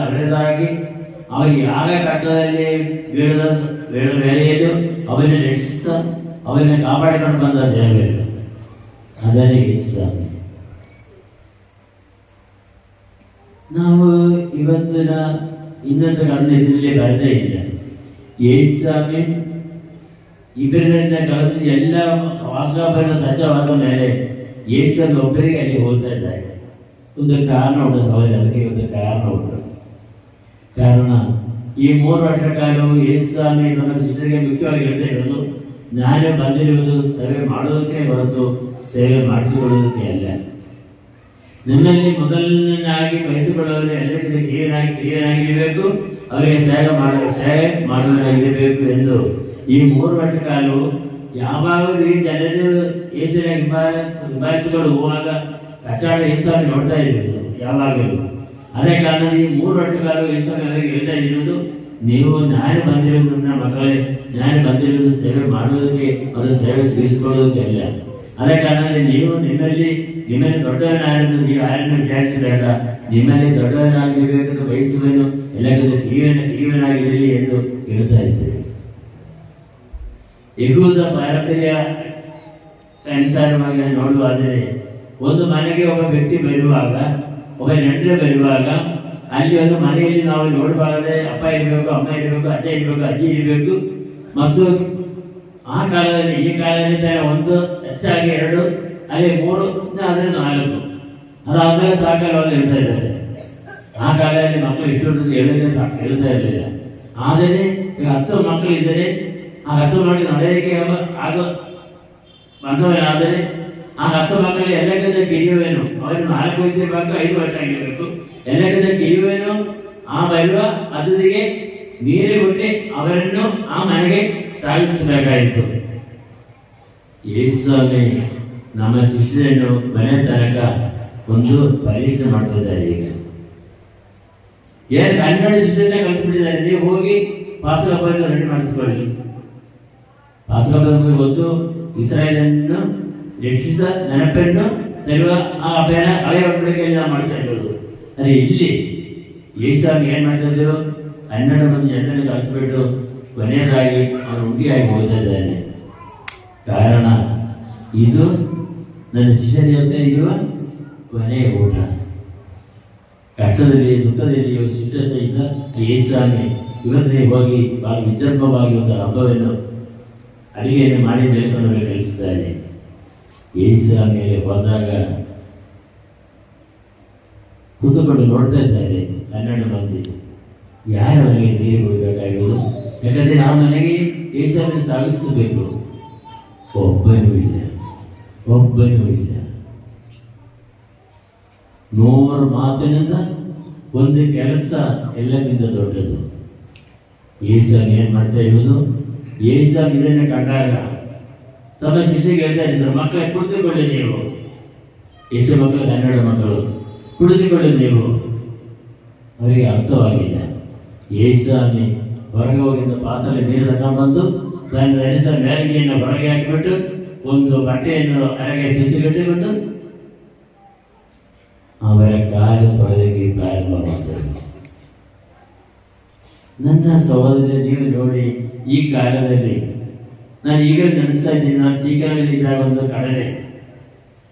ಅವರದಾಗಿ ಅವರಿಗೆ ಯಾರ ಕಟ್ಟದಲ್ಲಿ ವೇಳೆಯಲು ಅವನ್ನ ರಕ್ಷಿಸ್ತಾ ಅವನ್ನ ಕಾಪಾಡಿಕೊಂಡು ಬಂದ ದೇವರು, ಅದನ್ನೇ ಯೇಸುಸ್ವಾಮಿ. ನಾವು ಇವತ್ತಿನ ಇನ್ನೊಂದು ಕಣ್ಣು ಇದರಲ್ಲಿ ಬರದೇ ಇಲ್ಲ. ಯೇಸುಸ್ವಾಮಿ ಇಬ್ಬರನ್ನ ಕಳಿಸಿ ಎಲ್ಲ ವಾಸ್ತವವನ್ನು ಸಜ್ಜವಾದ ಮೇಲೆ ಯೇಸುಸ್ವಾಮಿ ಒಬ್ಬರಿಗೆ ಅಲ್ಲಿ ಹೋಗ್ತಾ ಇದ್ದಾರೆ. ಒಂದು ಕಾರಣ ಉಂಟು ಸಹೋದರ, ಅದಕ್ಕೆ ಒಂದು ಕಾರಣ ಉಂಟು. ಕಾರಣ ಈ 3 ವರ್ಷ ಕಾಲವು ಯೇಸುಸ್ವಾಮಿ ನಮ್ಮ ಶಿಷ್ಯರಿಗೆ ಮುಖ್ಯವಾಗಿ ಹೇಳ್ತಾ ಇರೋದು, ನಾನು ಬಂದಿರುವುದು ಸೇವೆ ಮಾಡುವುದಕ್ಕೆ ಹೊರತು ಸೇವೆ ಮಾಡಿಸಿಕೊಳ್ಳುವುದಕ್ಕೆ ಅಲ್ಲ. ನಿಮ್ಮಲ್ಲಿ ಮೊದಲನೇದಾಗಿ ಬಯಸಿಕೊಳ್ಳುವಲ್ಲಿ ಎಲ್ಲರಿಗಿಂತ ಕಿರಿಯನಾಗಿರಬೇಕು, ಅವರಿಗೆ ಸೇವೆ ಮಾಡುವನಾಗಿರಬೇಕು ಎಂದು ಈ 3 ವರ್ಷ ಕಾಲವು ಯಾವಾಗಲೂ ಈ ಜನರು ಯೇಸುವಿನ ಹಿಂಬಾಲಿಸಿಕೊಂಡು ಹೋಗುವಾಗ ಕಚ್ಚಾಡ ಯೇಸುಸ್ವಾಮಿ ನೋಡ್ತಾ ಇರಬೇಕು ಯಾವಾಗಲೂ. ಅದೇ ಕಾರಣ ಈ 3 ವರ್ಷ ಕಾಲವು ಯೇಸುಸ್ವಾಮಿ ಅವರಿಗೆ ಹೇಳ್ತಾ ಇರುವುದು, ನೀವು ನಾನು ಬಂದಿರುವುದು ನನ್ನ ಮಕ್ಕಳೇ, ನಾನು ಬಂದಿರುವುದು ಸೇವೆ ಮಾಡುವುದಕ್ಕೆ, ಅದು ಸೇವೆ ಸ್ವೀಕರಿಸಿಕೊಳ್ಳುವುದಕ್ಕೆ ಅಲ್ಲ. ಅದೇ ಕಾರಣದಲ್ಲಿ ನೀವು ನಿಮ್ಮಲ್ಲಿ ದೊಡ್ಡವನಾಗಲು ನೀವು ಯಾರನ್ನು ವಿಚಾರಿಸಬೇಡ, ನಿಮ್ಮಲ್ಲಿ ದೊಡ್ಡವನಾಗಿರಬೇಕೆಂದು ಬಯಸುವನು ಎಲ್ಲಕ್ಕಿಂತ ಕಿರಿಯನಾಗಿರಲಿ ಎಂದು ಹೇಳ್ತಾ ಇದ್ದೇವೆ. ಯೆಹೂದ ಪಾರಂಪರ್ಯ ಅನುಸಾರವಾಗಿ ನೋಡುವಾದರೆ ಒಂದು ಮನೆಗೆ ಒಬ್ಬ ವ್ಯಕ್ತಿ ಬರುವಾಗ, ಒಬ್ಬ ನೆಂಟರು ಬರುವಾಗ, ಅಲ್ಲಿ ಒಂದು ಮನೆಯಲ್ಲಿ ನಾವು ನೋಡಬಾರದೆ ಅಪ್ಪ ಇರಬೇಕು, ಅಮ್ಮ ಇರಬೇಕು, ಅಜ್ಜ ಇರಬೇಕು, ಅಜ್ಜಿ ಇರಬೇಕು. ಮತ್ತು ಆ ಕಾಲದಲ್ಲಿ ಈ ಕಾಲದಲ್ಲಿ ಒಂದು ಹೆಚ್ಚಾಗಿ 2 ಅಲ್ಲಿ 3 ಆದರೆ 4 ಅದಾದ್ಮೇಲೆ ಸಾಕಲ್ಲ ಹೇಳ್ತಾ ಇದ್ದಾರೆ. ಆ ಕಾಲದಲ್ಲಿ ಮಕ್ಕಳು ಇಷ್ಟೊಂದು ಹೇಳ್ತಾ ಇರಲಿಲ್ಲ. ಆದರೆ 10 ಮಕ್ಕಳು ಇದ್ದರೆ ಆ 10 ಮಕ್ಕಳು ನಡೆಯಲಿಕ್ಕೆ ಆಗೋ ಬಂದವನಾದರೆ ಆ 10 ಮಕ್ಕಳಿಗೆ ಎಲ್ಲಕ್ಕಿಂತ ಕಿರಿಯುವೇನು, ಅವರಿಗೆ 4 ವಯಸ್ಸು ಇರಬೇಕು, 5 ವರ್ಷ ಆಗಿರಬೇಕು, ಎಲ್ಲಕ್ಕಿಂತ ಕಿರಿಯುವೇನು ಆ ಬರುವ ಅತಿಥಿಗೆ ನೀರು ಕೊಟ್ಟು ಅವರನ್ನು ಆ ಮನೆಗೆ ಸಾಗಿಸಬೇಕಾಯಿತು. ಯೇಸುಸ್ವಾಮಿ ನಮ್ಮ ಶಿಷ್ಯರನ್ನು ಮನೆ ತನಕ ಒಂದು ಪರೀಕ್ಷೆ ಮಾಡ್ತಿದ್ದಾರೆ. ಈಗ 12 ಶಿಷ್ಯರನ್ನೇ ಕಳಿಸ್ಬಿಟ್ಟಿದ್ದಾರೆ, ನೀವು ಹೋಗಿ ಪಾಸ್ಕಹಬ್ಬವನ್ನು ರೆಡಿ ಮಾಡಿಸ್ಕೊಳ್ಳಿ. ಪಾಸ್ಕಹಬ್ಬ ನಮಗೆ ಗೊತ್ತು, ಇಸ್ರಾಯೇಲನ್ನು ರಕ್ಷಿಸ ನೆನಪನ್ನು ತರುವ ಆ ಅಭಯನ ಹಳೆಯ ಒಡಂಬಡಿಕೆಯಲ್ಲಿ ನಾವು ಮಾಡ್ತಾ ಇರೋದು. ಆದರೆ ಇಲ್ಲಿ ಯೇಸುಸ್ವಾಮಿ ಏನ್ ಮಾಡ್ತಾ ಇದ್ರು, 12 ಮಂದಿ ಜನರನ್ನು ಕಳಿಸ್ಬಿಟ್ಟು ಕೊನೆಯದಾಗಿ ಅವನು ಉಂಡಿಯಾಗಿ ಹೋಗ್ತಾ ಇದ್ದಾನೆ. ಕಾರಣ ಇದು ನನ್ನ ಶಿಷ್ಯರ ಜೊತೆ ಇರುವ ಕೊನೆಯ ಊಟ. ಕಷ್ಟದಲ್ಲಿ ದುಃಖದಲ್ಲಿ ಶಿಷ್ಟತೆಯಿಂದ ಯೇಸುಸ್ವಾಮಿ ಇವತ್ತಿಗೆ ಹೋಗಿ ಬಹಳ ವಿಜೃಂಭವಾಗಿ ಒಂದು ಹಬ್ಬವನ್ನು ಅಡಿಗೆಯನ್ನು ಮಾಡಿ ತಿಳ್ಕೊಂಡು ಕಲಿಸಿದ್ದಾರೆ. ಯೇಸುಸ್ವಾಮಿಯಲ್ಲಿ ಹೋದಾಗ ಕೂತುಕೊಂಡು ನೋಡ್ತಾ ಇದ್ದಾರೆ 12 ಮಂದಿ. ಯಾರ ಮನೆಗೆ ನೀರು ಬಿಡಬೇಕಾಗಿರುವುದು? ಯಾಕಂದರೆ ಆ ಮನೆಗೆ ಯೇಸುವನ್ನು ಸಾಗಿಸಬೇಕು. ಒಬ್ಬನೂ ಇಲ್ಲ. 100 ಮಾತಿನಿಂದ ಒಂದು ಕೆಲಸ ಎಲ್ಲಕ್ಕಿಂತ ದೊಡ್ಡದು. ಯೇಸುಸ್ವಾಮಿ ಏನು ಮಾಡ್ತಾ ಇರುವುದು? ಯೇಸುಸ್ವಾಮಿ ಇದನ್ನು ಕಂಡಾಗ ತಮ್ಮ ಶಿಷ್ಯರಿಗೆ ಹೇಳ್ತಾ ಇದ್ರು, ಮಕ್ಕಳೇ ಕುಳಿತುಕೊಳ್ಳಿ ನೀವು. ಎಷ್ಟು ಮಕ್ಕಳು? 12 ಮಕ್ಕಳು. ಕುಳಿತುಕೊಳ್ಳಿ ನೀವು. ಅವರಿಗೆ ಅರ್ಥವಾಗಿಲ್ಲ. ಯೇಸುಸ್ವಾಮಿ ಹೊರಗೆ ಹೋಗಿದ್ದ ಪಾತ್ರೆ ನೀರು ತಗೊಂಡ್ಬಂದು ತನ್ನ ಧರಿಸಿದ ಮೇಲಿಗೆಯನ್ನು ಹೊರಗೆ ಹಾಕಿಬಿಟ್ಟು ಒಂದು ಬಟ್ಟೆಯನ್ನು ಅರಗೆ ಸುತ್ತಿಗಟ್ಟಿಬಿಟ್ಟು ಅವರ ಕಾಲು ತೊಳೆದಕ್ಕೆ ಪ್ರಾರಂಭ ಮಾಡ್ತಾರೆ. ನನ್ನ ಸಹೋದರ, ನೀವು ನೋಡಿ, ಈ ಕಾಲದಲ್ಲಿ ನಾನು ಈಗ ನೆನೆಸ್ತಾ ಇದ್ದೀನಿ. ನಾನು ಚಿಕ್ಕನಲ್ಲಿ ಇದ್ದಾಗ ಒಂದು ಕಡೆ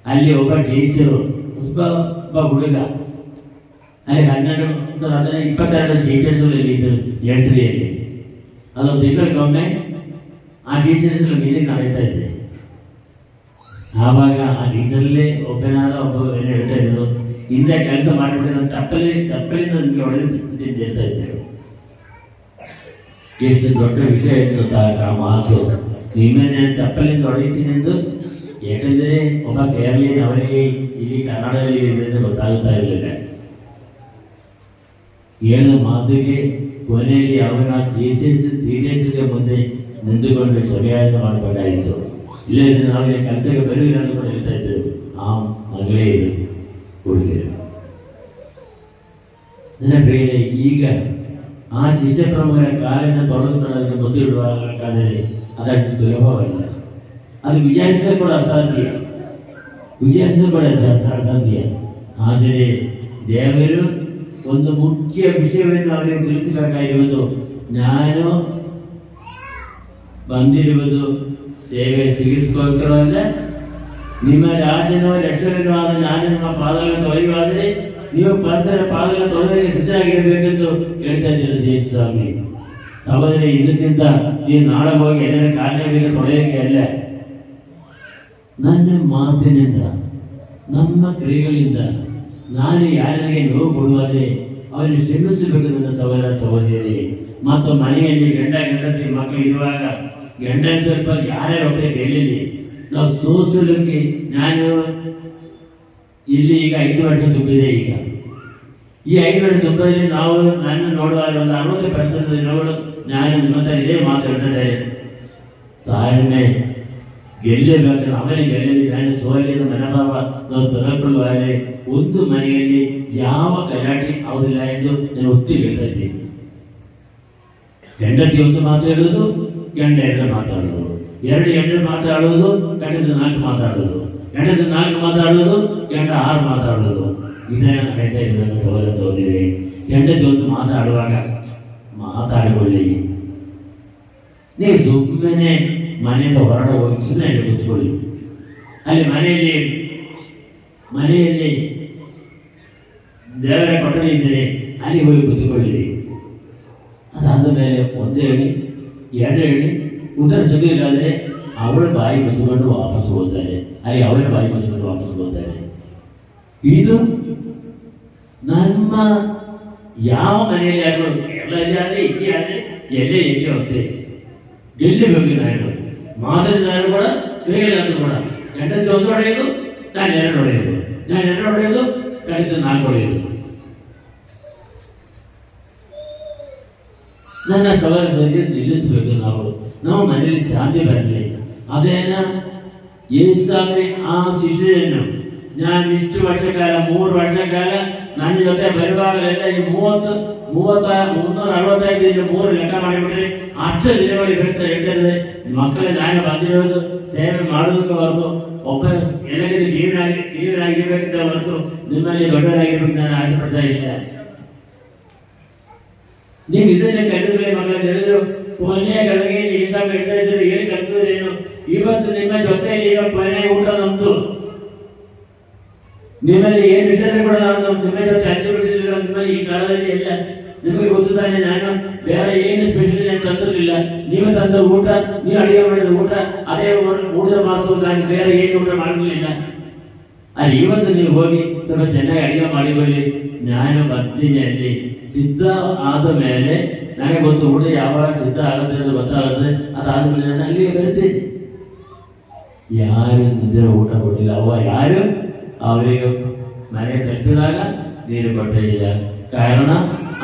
ಅಲ್ಲಿ ಒಬ್ಬ ಟೀಚರು, ಒಬ್ಬ ಹುಡುಗ, ಅಲ್ಲಿ 22 ಟೀಚರ್ಸ್ಗಳಲ್ಲಿ ಇದ್ದರು ನರ್ಸರಿಯಲ್ಲಿ. ಅದೊಂದು ತಿಂಗಳಿಗೊಮ್ಮೆ ಆ ಟೀಚರ್ಸ್ ಮೀಟಿಂಗ್ ನಡೀತಾ ಇದೆ. ಆವಾಗ ಆ ಟೀಚರ್ಲ್ಲೇ ಒಬ್ಬನಾದ ಒಬ್ಬ ಏನು ಹೇಳ್ತಾ ಇದ್ರು, ಹಿಂದೆ ಕೆಲಸ ಮಾಡಿಬಿಟ್ಟು ನಾನು ಚಪ್ಪಲಿಂದ ನಿಮಗೆ ಹೊಡೆದು ಹೇಳ್ತಾ ಇದ್ದೇವೆ. ಎಷ್ಟು ದೊಡ್ಡ ವಿಷಯ ಇತ್ತು ಆ ಮಾತು. ನಿಮ್ಮನ್ನೇ ಚಪ್ಪಲಿಂದ ಹೊಡೆಯುತ್ತೀನಿ ಎಂದು. ಯಾಕಂದರೆ ಒಬ್ಬ ಕೇರಳಿಯನ್ ಅವರಿಗೆ ಇಲ್ಲಿ ಕನ್ನಡದಲ್ಲಿ ಇದೆ ಗೊತ್ತಾಗುತ್ತಾ ಇರಲಿಲ್ಲ. ಹೇಳಿದ ಮಾತಿಗೆ ಕೊನೆಯಲ್ಲಿ ಅವರ ತೀರ್ಸಿಗೆ ಮುಂದೆ ನಿಂತುಕೊಂಡು ಕ್ಷಮೆಯಾಚ ಮಾಡಬೇಕಾಯಿತು. ಇಲ್ಲದಿದ್ದರೆ ನಾವೇ ಕೆಲಸಕ್ಕೆ ಬರುವಿಲ್ಲ ಅಂತ ಕೂಡ ಹೇಳ್ತಾ ಇದ್ದೇವೆ. ಆ ಮಗಳೇ ಇದು ಹುಡುಗಿರು. ನನ್ನ ಪ್ರಿಯರೇ, ಈಗ ಆ ಶಿಷ್ಯ ಪ್ರಮುಖರ ಕಾಲಿನ ತೊಳೆದುಕೊಳ್ಳೋದಕ್ಕೆ ಮುದ್ದಿಡುವಾಗಬೇಕಾದರೆ ಅದಷ್ಟು ಸುಲಭವಲ್ಲ. ಅದು ವಿಚಾರಿಸ ಕೂಡ ಅಸಾಧ್ಯ. ಆದರೆ ದೇವರು ಒಂದು ಮುಖ್ಯ ವಿಷಯವನ್ನು ಅವರಿಗೆ ತಿಳಿಸಬೇಕಾಗಿರುವುದು, ನಾನು ಬಂದಿರುವುದು ಸೇವೆ ಸಿಗಿಸ್ಕೋಸ್ಕರವಲ್ಲ, ನಿಮ್ಮ ರಾಜನೋ ರಕ್ಷಕನೂ ಆದ ನಾನು ನಿಮ್ಮ ಪಾದಗಳನ್ನು ತೊಳೆಯುವಾದರೆ ನೀವು ಪರಸ್ಪರ ಪಾದಗಳನ್ನು ತೊಳೆದಕ್ಕೆ ಸಿದ್ಧರಾಗಿರಬೇಕೆಂದು ಹೇಳ್ತಾ ಇದ್ದಾರೆ ಯೇಸುಸ್ವಾಮಿ. ಸಹೋದರ, ಇದಕ್ಕಿಂತ ನೀವು ನಾಳೆ ಹೋಗಿ ಎಲ್ಲರ ಕಾಲಿನ ತೊಳೆಯೋಕ್ಕೆ ಅಲ್ಲ, ನನ್ನ ಮಾತಿನಿಂದ, ನಮ್ಮ ಕ್ರಿಯೆಗಳಿಂದ ನಾನು ಯಾರಿಗೆ ನೋವು ಕೊಡುವಾದರೆ ಅವರಿಗೆ ಶ್ರಮಿಸಬೇಕು. ನನ್ನ ಸಹೋದರ ಸಹೋದರಿ, ಮತ್ತು ಮನೆಯಲ್ಲಿ ಗಂಡತಿ ಮಕ್ಕಳು ಇರುವಾಗ ಗಂಡ ಸ್ವಲ್ಪ ಯಾರ್ಯಾರೊಬ್ಬರೇ ಬೆಳೆಯಲಿ. ನಾವು ಸೋಸಲಿಕ್ಕೆ ನಾನು ಇಲ್ಲಿ ಈಗ 5 ವರ್ಷ ತುಂಬಿದೆ. ಈಗ ಈ 5 ವರ್ಷ ತುಂಬದಲ್ಲಿ ನಾವು ನನ್ನ ನೋಡುವಾಗ ಒಂದು 60% ದಿನಗಳು ನಾನು ನಿಮ್ಮ ಇದೇ ಮಾತಾಡ್ತಿದ್ದಾರೆ. ತಾಳ್ಮೆ ಗೆಲ್ಲಬೇಕು. ಅವರೇ ಗೆಲ್ಲಲಿ, ನಾನು ಸೋಲಿನ ಮನೋಭಾವ ನಾವು ತೊರಕೊಳ್ಳುವಾಗಲೇ ಒಂದು ಮನೆಯಲ್ಲಿ ಯಾವ ಗಲಾಟೆ ಆಗುವುದಿಲ್ಲ ಎಂದು ನಾನು ಒತ್ತಿ ಹೇಳ್ತಾ ಇದ್ದೀನಿ. ಹೆಂಡತಿ ಒಂದು ಮಾತಾಡೋದು, ಗಂಡ 2 ಮಾತಾಡೋದು, 2 ಮಾತಾಡೋದು, ಗಂಡದ 4 ಮಾತಾಡೋದು, ಗಂಡದ 4 ಮಾತಾಡೋದು, ಗಂಡ 6 ಮಾತಾಡೋದು. ಇದನ್ನ ನಡೀತಾ ಇದೆ ನನ್ನ ಸಹೋದರ ಸಹೋದರಿ. ಹೆಂಡತಿ ಒಂದು ಮಾತಾಡುವಾಗ ಮಾತಾಡಿಕೊಳ್ಳಿ. ನೀವು ಸುಮ್ಮನೆ ಮನೆಯಿಂದ ಹೊರಡೆ ಹೋಗಿ ಸುಮ್ಮನೆ ಕೂತ್ಕೊಳ್ಳಿ. ಅಲ್ಲಿ ಮನೆಯಲ್ಲಿ ದೇವರ ಕೊಠಡಿ ಇದ್ದರೆ ಅಲ್ಲಿ ಹೋಗಿ ಕೂತ್ಕೊಳ್ಳಿರಿ. ಅದಾದ ಮೇಲೆ 1 ಹೇಳಿ 2 ಹೇಳಿ ಉತ್ತರ ಸಿಗಲಿಲ್ಲಾದರೆ ಅವಳ ಬಾಯಿ ಮುಚ್ಚಿಕೊಂಡು ವಾಪಸ್ ಹೋಗ್ತಾರೆ. ಅಲ್ಲಿ ಅವಳ ಬಾಯಿ ಮುಚ್ಚಿಕೊಂಡು ವಾಪಸ್ ಹೋಗ್ತಾರೆ. ಇದು ನಮ್ಮ ಯಾವ ಮನೆಯಲ್ಲಿ ಆಗೋ ಎಲ್ಲಲ್ಲಿ ಆದರೆ ಇತಿ ಆದರೆ ಎಲ್ಲೇ ಹೋಗ್ತೇವೆ. ಗೆಲ್ಲಬೇಕು. ನಾನು ಮಾತಾಡಿದಾರು ಕೂಡ ಕ್ರಿಯೆಗಳಾದ್ರು ಕೂಡ ಗಂಡದ 1 ಹೊಡೆಯೋದು, ನಾನು 2 ಹೊಡೆಯೋದು, ನಾನು 2 ಹೊಡೆಯೋದು, ಗಂಡದ 4 ಹೊಡೆಯೋದು. ನನ್ನ ಸವಾಲಿಗೆ ನಿಲ್ಲಿಸಬೇಕು. ನಾವು ಮನೆಯಲ್ಲಿ ಶಾಂತಿ ಬರಲಿ. ಅದೇನ ಯೇಸುಸ್ವಾಮಿ ಆ ಶಿಶುವನ್ನು ನಾನು ಇಷ್ಟು ವರ್ಷ ಕಾಲ 3 ವರ್ಷ ಕಾಲ ನನ್ನ ಜೊತೆ ಬರುವಾಗಲೆಲ್ಲ ಈ 365 ದಿನ 3 ಲೆಕ್ಕ ಮಾಡಿಬಿಟ್ರೆ ಅಷ್ಟು ದಿನಗಳಿಗೆ ಬರ್ತಾರೆ. ಹೇಳ್ತಾರೆ ಮಕ್ಕಳೇ ನಾನು ಬಂದಿರೋದು ಸೇವೆ ಮಾಡೋದಕ್ಕೆ ಹೊರತು ಒಬ್ಬ ಎಲ್ಲರಿಗೂ ಜೀವನಾಗಿರ್ಬೇಕಿದ್ದ ಹೊರತು ನಿಮ್ಮಲ್ಲಿ ದೊಡ್ಡವರಾಗಿರ್ಬೇಕು ನಾನು ಆಸೆ ಪಡ್ತಾ ಇಲ್ಲ. ನೀವು ಇದನ್ನೇ ಕಲಿದ್ರೆ ಮಕ್ಕಳ ಹೇಳಿದ್ರು ಕೊನೆಯ ಗಳಿಗೆ ಯೇಸುಸ್ವಾಮಿ ಹೇಳ್ತಾ ಇದ್ರು, ಏನು ಕಲಿಸೋದೇನು? ಇವತ್ತು ನಿಮ್ಮ ಜೊತೆಯಲ್ಲಿ ಈಗ ಕೊನೆಯ ಊಟ ನಮ್ದು. ನಿಮ್ಮಲ್ಲಿ ಏನು ಇಲ್ಲದೆ ಕೂಡ ನಾನು ನಿಮ್ಮ ಜೊತೆ ಹಂಚಿಕೊಂಡಿರಲಿಲ್ಲ. ನಿಮ್ಮ ಈ ಕಾಲದಲ್ಲಿ ಎಲ್ಲ ನಿಮಗೆ ಗೊತ್ತು ತಾನೆ, ನಾನು ಬೇರೆ ಏನು ಸ್ಪೆಷಲ್ ಏನು ತಂದಿರಲಿಲ್ಲ. ನೀವು ತಂದ ಊಟ, ನೀವು ಅಡಿಗೆ ಮಾಡಿದ ಊಟ, ಅದೇ ಊಟದ ಮಾತು, ನಾನು ಬೇರೆ ಏನು ಊಟ ಮಾಡಲಿಲ್ಲ. ಅಲ್ಲಿ ಇವತ್ತು ನೀವು ಹೋಗಿ ಸ್ವಲ್ಪ ಚೆನ್ನಾಗಿ ಅಡಿಗೆ ಮಾಡಿಕೊಳ್ಳಿ, ನಾನು ಬರ್ತೀನಿ. ಅಲ್ಲಿ ಸಿದ್ಧ ಆದ ಮೇಲೆ ನನಗೆ ಗೊತ್ತು ಊಟ ಯಾವಾಗ ಸಿದ್ಧ ಆಗುತ್ತೆ ಅಂತ ಗೊತ್ತಾಗುತ್ತೆ. ಅದಾದ್ಮೇಲೆ ನಾನು ಅಲ್ಲಿಗೆ ಬರ್ತೀನಿ. ಯಾರು ನಿದ್ರೆ ಊಟ ಕೊಟ್ಟಿಲ್ಲ, ಯಾರು ಅವರಿಗೆ ಮನೆ ತಲುಪಿದಾಗ ನೀರು ಕೊಟ್ಟಿಲ್ಲ. ಕಾರಣ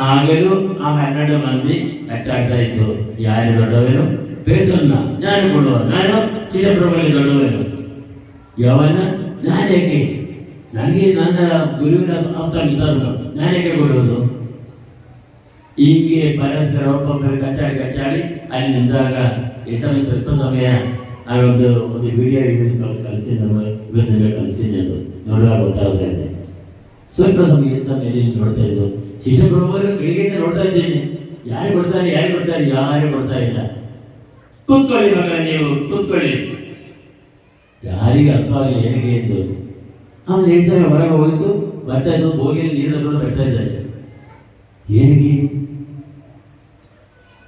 ಆಗಲೂ ಆ 12 ಮಂದಿ ಕಚ್ಚಾಡ್ತಾ ಇತ್ತು. ಯಾರು ದೊಡ್ಡವನು? ಪೇತ್ರನ್ನ. ನಾನು ಕೊಡುವ, ನಾನು ಚಿರಪ್ರಭುವಿಗೆ ದೊಡ್ಡವನು. ಯವನ ನಾನೇಕೆ? ನನಗೆ ನನ್ನ ಗುರುವಿನ ಅಂತ ವಿತರಣ ನಾನೇಕೆ ಕೊಡುವುದು? ಹೀಗೆ ಪರಸ್ಪರ ಒಬ್ಬೊಬ್ಬರು ಕಚ್ಚಾಡಿ ಅಲ್ಲಿ ನಿಂತಾಗ ಈ ಸಮಯ ಸ್ವಲ್ಪ ಸಮಯ ನಾವೊಂದು ವಿಡಿಯೋ ಕಲಿಸಿ ಇವತ್ತು ಕಲಿಸ್ತೀನಿ. ಅದು ನೋಡುವಾಗ ಗೊತ್ತಾಗ್ತಾ ಇದೆ. ಸ್ವಲ್ಪ ಸಮಯ ನೋಡ್ತಾ ಇದ್ದು ಶಿಶುಪ್ರಭುವರು ಬೆಳಿಗ್ಗೆ ನೋಡ್ತಾ ಇದ್ದೇನೆ. ಯಾರು ಕೊಡ್ತಾರೆ ಯಾರು ಕೊಡ್ತಾ ಇಲ್ಲ. ಕೂತ್ಕೊಳ್ಳಿ ಮಗ, ನೀವು ಕೂತ್ಕೊಳ್ಳಿ. ಯಾರಿಗೆ ಅರ್ಥ ಆಗಲಿ ಏನಿಗೆ ಎಂದು. ಆಮೇಲೆ 7 ಸಮಯ ಹೊರಗೆ ಹೋಗಿದ್ದು ಬರ್ತಾ ಇದ್ದು, ಬೋಗಿಯಲ್ಲಿ ನೀರು ಬರ್ತಾ ಇದ್ದಾರೆ. ಏನಿಗೆ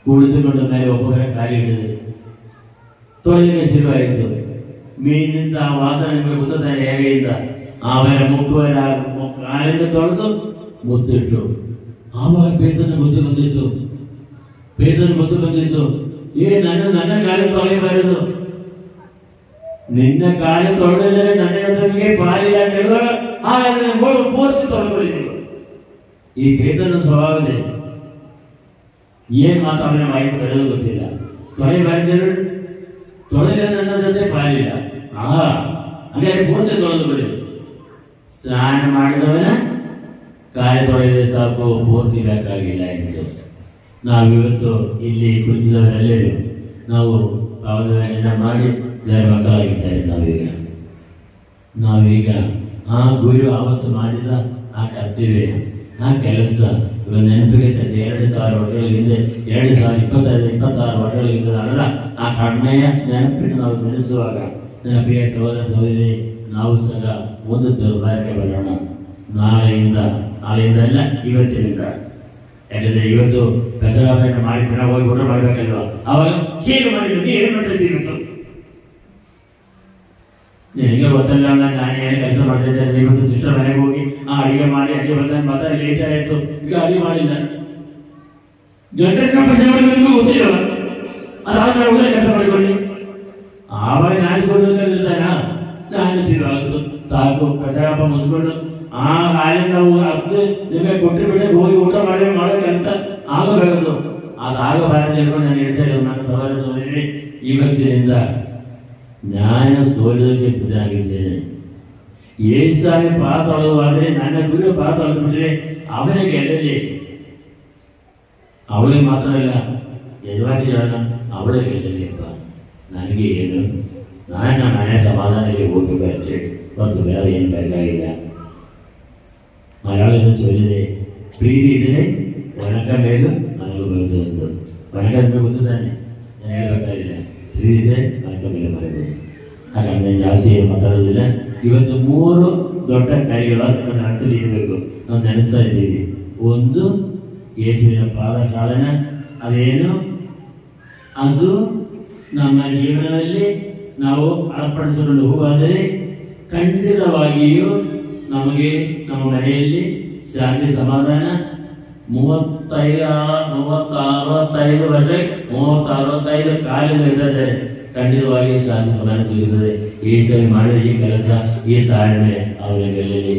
ಕುಳಿತುಕೊಂಡ ಮೇಲೆ ಒಬ್ಬರ ಕಾಲಿ ಹಿಡಿದು ತೊಳೆದಿಗೆ ಶುರುವಾಯಿತು. ಮೀನಿಂದ ಆ ವಾಸನೆ ನಿಮಗೆ ಗೊತ್ತಾನೆ ಹೇಗೆಯಿಂದ. ಆಮೇಲೆ ಮುಕ್ಕುವರ ಕಾಲಿಂದ ತೊಳೆದು ಮುತ್ತಿಟ್ಟು. ಆವಾಗ ಪೇತ್ರನ ಗೊತ್ತು ಬಂದಿತ್ತು. ನನ್ನ ಕಾಲು ತೊಳೆಯಬಾರದು, ನಿನ್ನ ಕಾಲು ತೊಳೆದರೆ ನನ್ನ ನಮಗೆ ಪಾಲಿಲ್ಲ ಅಂತ ಹೇಳುವಾಗ ಹಾಗಾದ್ರೆ ಪೂರ್ತಿ ತೊಳೆದುಕೊಳ್ಳಿ. ಈ ಪೇತ್ರನ ಸ್ವಭಾವದೇ ಏನ್ ಮಾತಾಡೋಣ ಮಾಹಿತಿ ಬರೆಯೋದು ಗೊತ್ತಿಲ್ಲ. ತೊಳೆಯಬಾರದು, ತೊಳೆದರೆ ನನ್ನ ಜೊತೆ ಪಾಲಿಲ್ಲ. ಹಾಗೆ ಪೂರ್ತಿ ತೊಳೆದುಕೊಳ್ಳಿ. ಸ್ನಾನ ಮಾಡಿದವನ ಕಾಲು ತೊಳೆದರೆ ಸಾಕು, ಪೂರ್ತಿ ಬೇಕಾಗಿಲ್ಲ ಎಂದು. ನಾವಿವತ್ತು ಇಲ್ಲಿ ಕುಳಿತಿದವರೆಲ್ಲರೂ ನಾವು ಪಾವನ ಮಾಡಿ ದೇವರ ಮಕ್ಕಳಾಗಿದ್ದಾರೆ. ನಾವೀಗ ಆ ಗುರು ಆವತ್ತು ಮಾಡಿದ ಆ ಕರ್ತವ್ಯ, ಆ ಕೆಲಸ ಇವಾಗ ನೆನಪಿಗೆ 2000 ವರ್ಷಗಳ ಹಿಂದೆ, 2025-26 ವರ್ಷಗಳ ಹಿಂದೆ ಅಲ್ಲ, ಆ ಕಣ್ಣೆಯ ನೆನಪಿನ ನಾವು ನೆನೆಸುವಾಗ ನನ್ನ ಪ್ರಿಯ ಸಹೋದರ ಸಹೋದರಿ, ನಾವು ಸಹ ಒಂದು ದುರ್ಬಾರಕ್ಕೆ ಬರೋಣ. ನಾಳೆಯಿಂದ ಅಲ್ಲ, ಇವತ್ತಿನಿಂದ. ಯಾಕಂದ್ರೆ ಇವತ್ತು ಪ್ರಸವವನ್ನು ಮಾಡಿ ಪುನಃ ಹೋಗಿ ಊಟ ಮಾಡಬೇಕಲ್ವ? ಅವಾಗ ಹೇಗೆ ಮಾಡಿದ್ರು, ಏನು ಮಾಡ್ತಿದ್ದೀವಿ ಇವತ್ತು? ನಿನಗೆ ಗೊತ್ತಲ್ಲ, ನಾನು ಏನು ಕೆಲಸ ಮಾಡ್ತಿದ್ದೆ. ಇವತ್ತು ಸಿಸ್ಟರ್ ಮನೆಗೆ ಹೋಗಿ ಅಡಿಗೆ ಮಾಡಿ ಅಡಿಗೆ ಬಂದ ಮಾತ್ರ ಲೇಟ್ ಆಯಿತು, ಈಗ ಅಡಿಗೆ ಮಾಡಿಲ್ಲ. ಗೊತ್ತಿಲ್ಲ, ಅದಾದ್ಮೇಲೆ ಹೋಗಿ ಕೆಲಸ ಮಾಡಿಕೊಳ್ಳಿ. ಆವಾಗ ನಾನು ಕೊಡೋದಿಲ್ಲ, ನಾನು ಶುರುವಾಗುತ್ತೆ. ಸಾಕು ಕಚಡಪ್ಪ ಮುಗಿಸ್ಕೊಂಡು ಆ ಹಾಲಿನ ಹತ್ತು ನಿಮಗೆ ಕೊಟ್ಟರೆ ಬಿಟ್ಟೆ ಹೋಗಿ ಊಟ ಮಾಡೋ ಕೆಲಸ ಆಗಬೇಕು. ಅದಾಗಬಾರದು ಹೇಳ್ಕೊಂಡು ನಾನು ಹೇಳ್ತಾ ಇರೋದು. ನನ್ನ ಸಹೋದರ ಸಹೋದರಿ, ಇವತ್ತಿನಿಂದ ನಾನು ಸೋಲೋದಕ್ಕೆ ಸಿದ್ಧನಾಗಿದ್ದೇನೆ. ಏಸಾಮಿ ಪಾತ ತೊಳೆದುವಾದರೆ ನನ್ನ ಗುರು ಪಾತ ತೊಳೆದುಬಿಟ್ರೆ ಅವನಿಗೆ ಗೆಲ್ಲಲಿ. ಅವಳಿಗೆ ಮಾತ್ರ ಅಲ್ಲ, ಯಜಮಾನಿ ಜನ ಅವಳಿಗೆ ಗೆಲ್ಲಲಿಪ್ಪ. ನನಗೆ ಏನು, ನಾನು ನಮ್ಮ ಮನೆ ಸಮಾಧಾನಕ್ಕೆ ಹೋಗಬೇಕು ಅಷ್ಟೇ, ಮತ್ತು ಬೇರೆ ಏನು ಬೇಕಾಗಿಲ್ಲ. ಮಲಯಾಳದ ಚೊಲ್ಲಿದೆ, ಪ್ರೀತಿ ಇದ್ದರೆ ಒಣಕ ಮೇಲೂ ಮಲಗಬಹುದು ಅಂತ. ಒಣಕ ಮೇಲೆ ಗೊತ್ತಾನೆ, ನಾನು ಹೇಳಬೇಕಾಗಿಲ್ಲ. ಪ್ರೀತಿ ಇದ್ದರೆ ಒಣಕ ಮೇಲೆ ಮಲಗಬಹುದು. ಹಾಗಾಗಿ ನಾನು ಜಾಸ್ತಿ ಏನು ಮಾತಾಡೋದಿಲ್ಲ. ಇವತ್ತು 3 ದೊಡ್ಡ ಕಾರ್ಯಗಳನ್ನು ನನ್ನ ಅರ್ಥದಲ್ಲಿ ಇರಬೇಕು. ನಾವು ನೆನೆಸ್ತಾ ಇದ್ದೀವಿ. ಒಂದು, ಯೇಸುವಿನ ಪಾದ ಸಾಧನ. ಅದೇನು? ಅದು ನಮ್ಮ ಜೀವನದಲ್ಲಿ ನಾವು ಅಳಪಡಿಸಿಕೊಂಡು ಹೋಗಾದರೆ ಖಂಡಿತವಾಗಿಯೂ ನಮಗೆ ನಮ್ಮ ಮನೆಯಲ್ಲಿ ಶಾಂತಿ ಸಮಾಧಾನ. 35 ವರ್ಷ 65 ಕಾಲಿಂದ ಇಟ್ಟಿದ್ದಾರೆ. ಖಂಡಿತವಾಗಿ ಶಾಂತಿ ಸಮಾಧಾನ ಸಿಗುತ್ತದೆ. ಈ ಸರಿ ಮಾಡಿದ ಈ ಕೆಲಸ, ಈ ತಾಳ್ಮೆ ಅವಳಿಗೆಲ್ಲಲಿ,